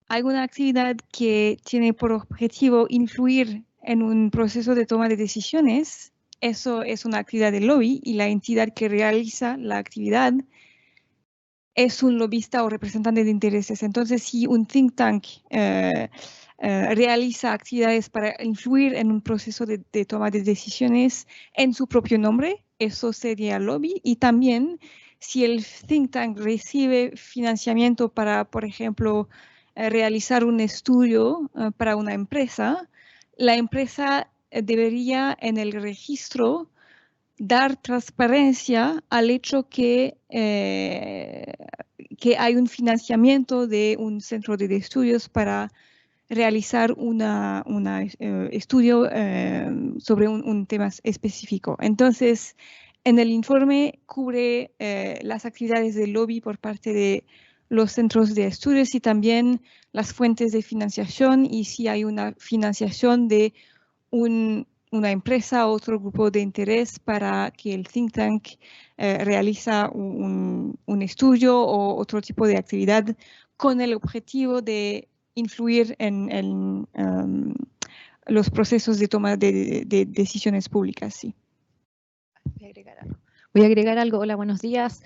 alguna actividad que tiene por objetivo influir en un proceso de toma de decisiones, eso es una actividad de lobby y la entidad que realiza la actividad es un lobista o representante de intereses. Entonces, si un think tank realiza actividades para influir en un proceso de toma de decisiones en su propio nombre, eso sería lobby. Y también, si el think tank recibe financiamiento para, por ejemplo, realizar un estudio para una empresa, la empresa debería en el registro dar transparencia al hecho que hay un financiamiento de un centro de estudios para realizar un estudio sobre un tema específico. Entonces, en el informe cubre las actividades de lobby por parte de los centros de estudios y también las fuentes de financiación y si hay una financiación de una empresa o otro grupo de interés para que el think tank realiza un estudio o otro tipo de actividad con el objetivo de influir en los procesos de toma de decisiones públicas. Sí. Voy a agregar algo. Hola, buenos días.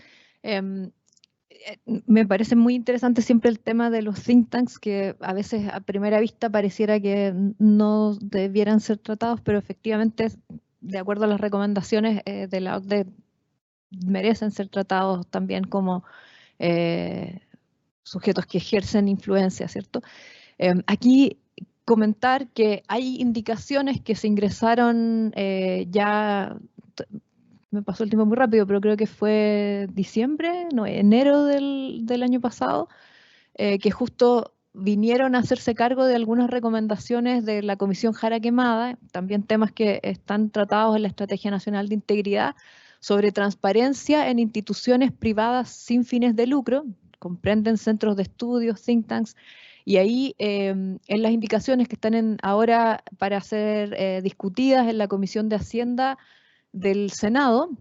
Me parece muy interesante siempre el tema de los think tanks, que a veces a primera vista pareciera que no debieran ser tratados, pero efectivamente, de acuerdo a las recomendaciones de la OCDE, merecen ser tratados también como sujetos que ejercen influencia, ¿cierto? Aquí comentar que hay indicaciones que se ingresaron ya... Me pasó el tiempo muy rápido, pero creo que fue enero del año pasado, que justo vinieron a hacerse cargo de algunas recomendaciones de la Comisión Jara Quemada, también temas que están tratados en la Estrategia Nacional de Integridad, sobre transparencia en instituciones privadas sin fines de lucro, comprenden centros de estudios, think tanks, y ahí en las indicaciones que están ahora para ser discutidas en la Comisión de Hacienda del Senado,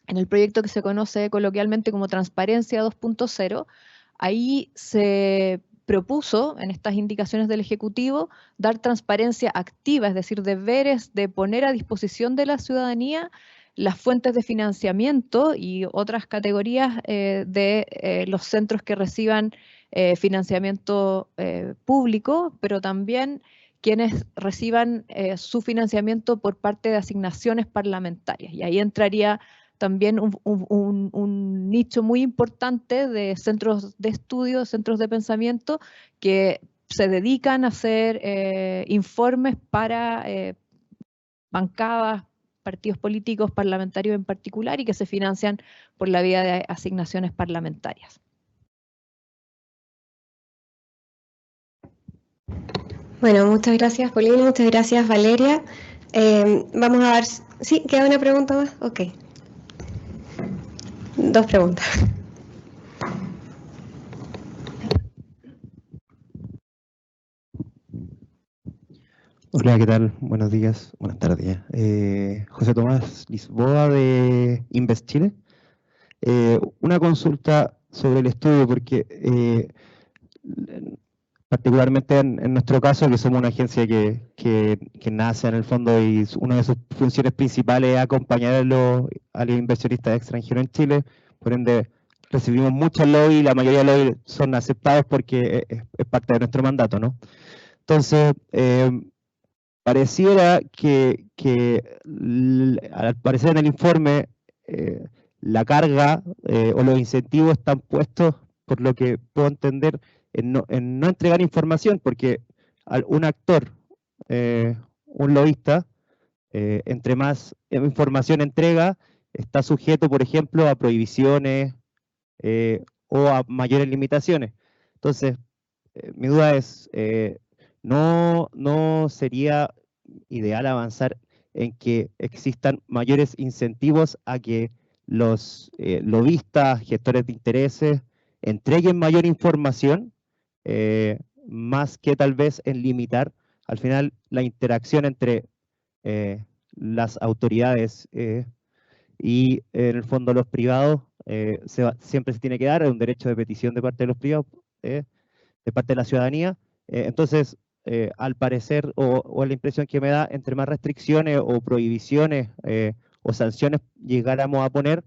en el proyecto que se conoce coloquialmente como Transparencia 2.0, ahí se propuso en estas indicaciones del Ejecutivo dar transparencia activa, es decir, deberes de poner a disposición de la ciudadanía las fuentes de financiamiento y otras categorías de los centros que reciban financiamiento público, pero también quienes reciban su financiamiento por parte de asignaciones parlamentarias. Y ahí entraría también un nicho muy importante de centros de estudio, centros de pensamiento, que se dedican a hacer informes para bancadas, partidos políticos, parlamentarios en particular, y que se financian por la vía de asignaciones parlamentarias. Bueno, muchas gracias, Paulina, muchas gracias, Valeria. Vamos a ver, ¿sí? ¿Queda una pregunta más? Ok. 2 preguntas. Hola, ¿qué tal? Buenos días, buenas tardes. José Tomás Lisboa de Invest Chile. Una consulta sobre el estudio, porque particularmente en nuestro caso, que somos una agencia que nace en el fondo y una de sus funciones principales es acompañar a los inversionistas extranjeros en Chile, por ende recibimos muchos lobby y la mayoría de lobby son aceptados porque es parte de nuestro mandato, ¿no? Entonces, pareciera que al parecer en el informe la carga o los incentivos están puestos, por lo que puedo entender, en no entregar información, porque un actor, un lobista, entre más información entrega, está sujeto, por ejemplo, a prohibiciones o a mayores limitaciones. Entonces, mi duda es, ¿no sería ideal avanzar en que existan mayores incentivos a que los lobistas, gestores de intereses, entreguen mayor información, más que tal vez en limitar al final la interacción entre las autoridades y en el fondo los privados? Siempre se tiene que dar, es un derecho de petición de parte de los privados, de parte de la ciudadanía. Entonces, al parecer, o la impresión que me da, entre más restricciones o prohibiciones o sanciones llegáramos a poner,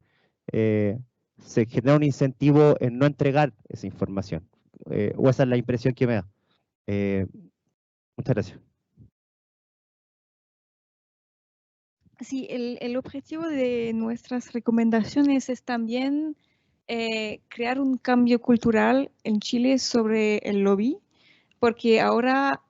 se genera un incentivo en no entregar esa información. O esa es la impresión que me da. Muchas gracias. Sí, el objetivo de nuestras recomendaciones es también crear un cambio cultural en Chile sobre el lobby, porque ahora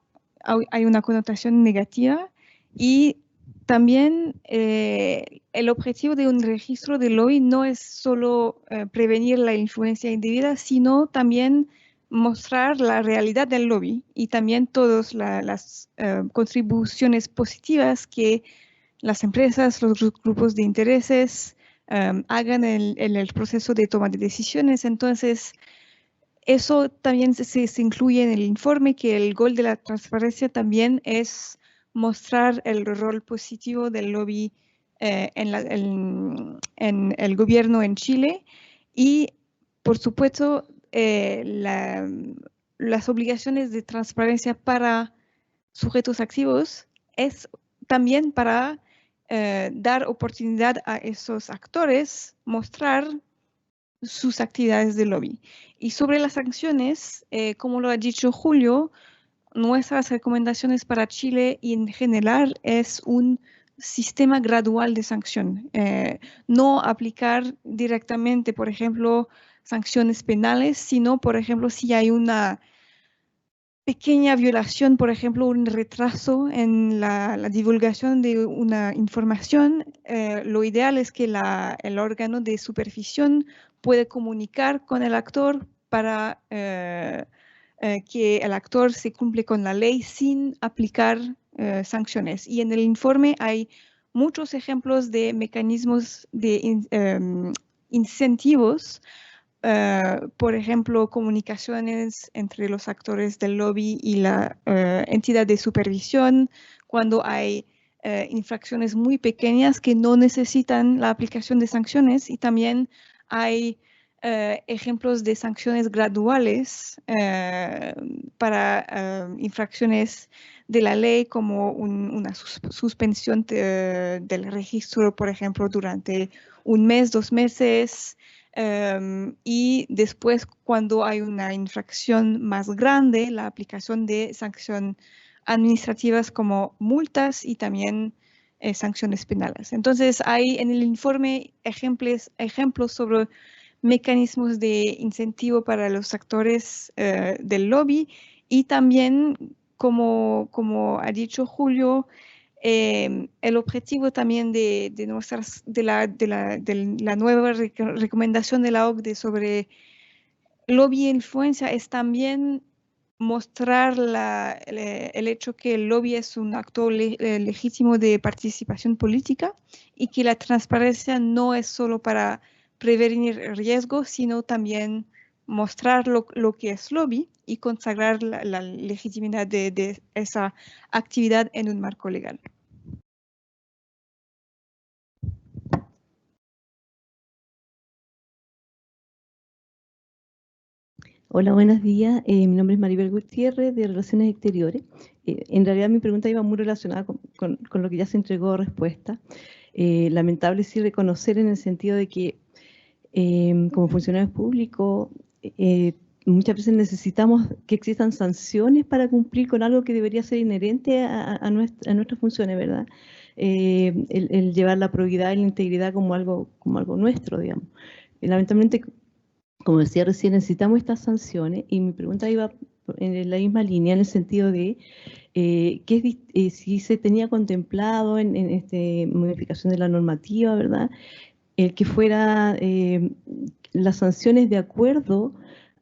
hay una connotación negativa y también el objetivo de un registro de lobby no es solo prevenir la influencia indebida, sino también mostrar la realidad del lobby y también todas las contribuciones positivas que las empresas, los grupos de intereses hagan en el proceso de toma de decisiones. Entonces, eso también se incluye en el informe, que el gol de la transparencia también es mostrar el rol positivo del lobby en el gobierno en Chile y, por supuesto, las obligaciones de transparencia para sujetos activos es también para dar oportunidad a esos actores mostrar sus actividades de lobby. Y sobre las sanciones, como lo ha dicho Julio, nuestras recomendaciones para Chile y en general es un sistema gradual de sanción. No aplicar directamente, por ejemplo, sanciones penales, sino, por ejemplo, si hay una pequeña violación, por ejemplo, un retraso en la divulgación de una información, lo ideal es que el órgano de supervisión puede comunicar con el actor para que el actor se cumple con la ley sin aplicar sanciones. Y en el informe hay muchos ejemplos de mecanismos de incentivos. Por ejemplo, comunicaciones entre los actores del lobby y la entidad de supervisión, cuando hay infracciones muy pequeñas que no necesitan la aplicación de sanciones, y también hay ejemplos de sanciones graduales para infracciones de la ley, como una suspensión del registro, por ejemplo, durante un mes, 2 meses, y después, cuando hay una infracción más grande, la aplicación de sanciones administrativas como multas y también sanciones penales. Entonces, hay en el informe ejemplos sobre mecanismos de incentivo para los actores del lobby, y también, como ha dicho Julio, el objetivo también de la nueva recomendación de la OCDE sobre lobby e influencia es también mostrar el hecho que el lobby es un actor legítimo de participación política y que la transparencia no es solo para prevenir riesgos, sino también mostrar lo que es lobby y consagrar la legitimidad de esa actividad en un marco legal. Hola, buenos días. Mi nombre es Maribel Gutiérrez, de Relaciones Exteriores. En realidad mi pregunta iba muy relacionada con lo que ya se entregó respuesta. Lamentable sí reconocer, en el sentido de que como funcionarios públicos muchas veces necesitamos que existan sanciones para cumplir con algo que debería ser inherente a nuestras funciones, ¿verdad? El llevar la probidad y la integridad como algo nuestro, digamos. Lamentablemente, como decía recién, necesitamos estas sanciones, y mi pregunta iba en la misma línea, en el sentido de si se tenía contemplado en esta modificación de la normativa, ¿verdad?, el que fuera las sanciones de acuerdo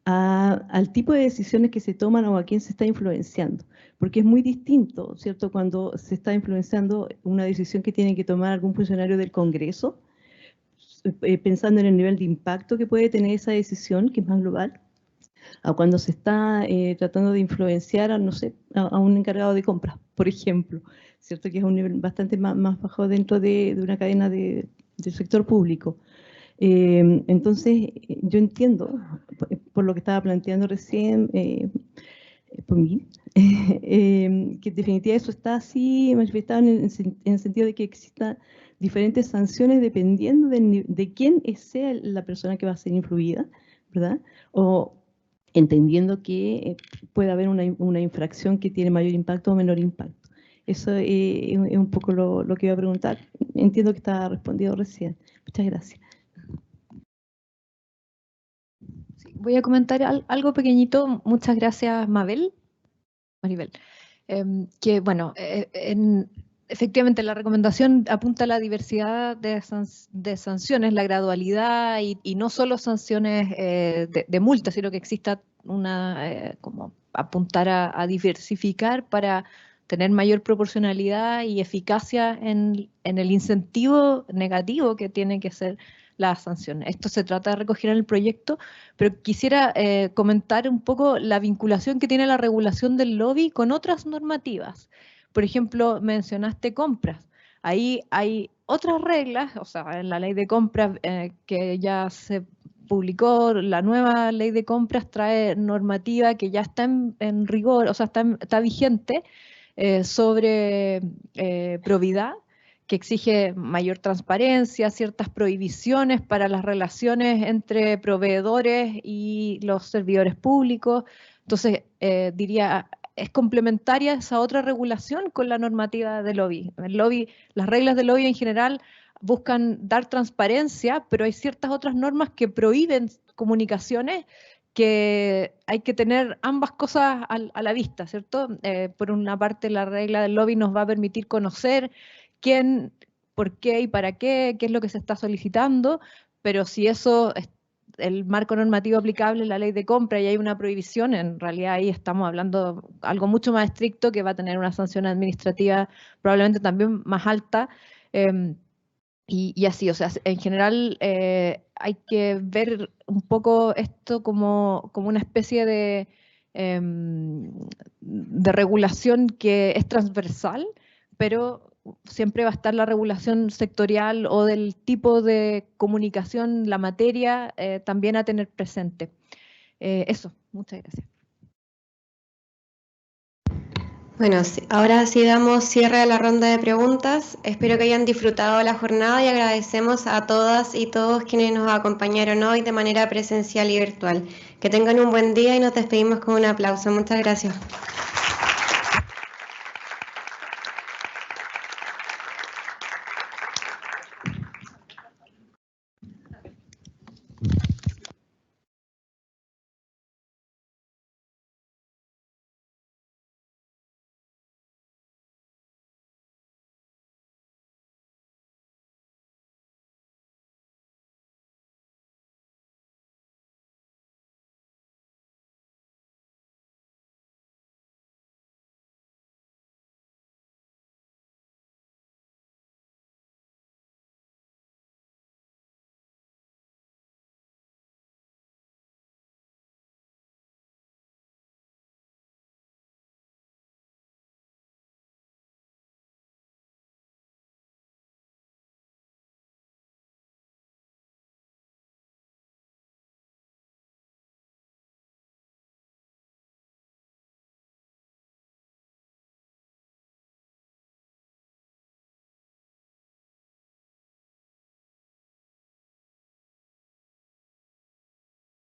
al tipo de decisiones que se toman o a quién se está influenciando, porque es muy distinto, ¿cierto?, cuando se está influenciando una decisión que tiene que tomar algún funcionario del Congreso, pensando en el nivel de impacto que puede tener esa decisión, que es más global, a cuando se está tratando de influenciar a, no sé, a un encargado de compras, por ejemplo, ¿cierto?, que es un nivel bastante más bajo dentro de una cadena del sector público. Entonces, yo entiendo, por lo que estaba planteando recién, por mí, que en definitiva eso está así manifestado en el sentido de que existan diferentes sanciones dependiendo de quién sea la persona que va a ser influida, ¿verdad? O entendiendo que puede haber una infracción que tiene mayor impacto o menor impacto. Eso es un poco lo que iba a preguntar. Entiendo que está respondido recién. Muchas gracias. Sí, voy a comentar algo pequeñito. Muchas gracias, Maribel. Que bueno, efectivamente la recomendación apunta a la diversidad de sanciones, la gradualidad y no solo sanciones de multa, sino que exista como apuntar a diversificar para tener mayor proporcionalidad y eficacia en el incentivo negativo que tiene que ser las sanciones. Esto se trata de recoger en el proyecto, pero quisiera comentar un poco la vinculación que tiene la regulación del lobby con otras normativas. Por ejemplo, mencionaste compras. Ahí hay otras reglas, o sea, en la ley de compras que ya se publicó, la nueva ley de compras trae normativa que ya está en rigor, o sea, está vigente sobre probidad, que exige mayor transparencia, ciertas prohibiciones para las relaciones entre proveedores y los servidores públicos. Entonces, diría, es complementaria esa otra regulación con la normativa de lobby. El lobby, las reglas de lobby en general buscan dar transparencia, pero hay ciertas otras normas que prohíben comunicaciones que hay que tener ambas cosas a la vista, ¿cierto? Por una parte, la regla del lobby nos va a permitir conocer quién, por qué y para qué es lo que se está solicitando, pero si eso es el marco normativo aplicable, la ley de compra, y hay una prohibición, en realidad ahí estamos hablando de algo mucho más estricto que va a tener una sanción administrativa probablemente también más alta, y así, o sea, en general hay que ver un poco esto como una especie de regulación que es transversal, pero siempre va a estar la regulación sectorial o del tipo de comunicación, la materia, también a tener presente. Eso, muchas gracias. Bueno, ahora sí damos cierre a la ronda de preguntas. Espero que hayan disfrutado la jornada y agradecemos a todas y todos quienes nos acompañaron hoy de manera presencial y virtual. Que tengan un buen día y nos despedimos con un aplauso. Muchas gracias.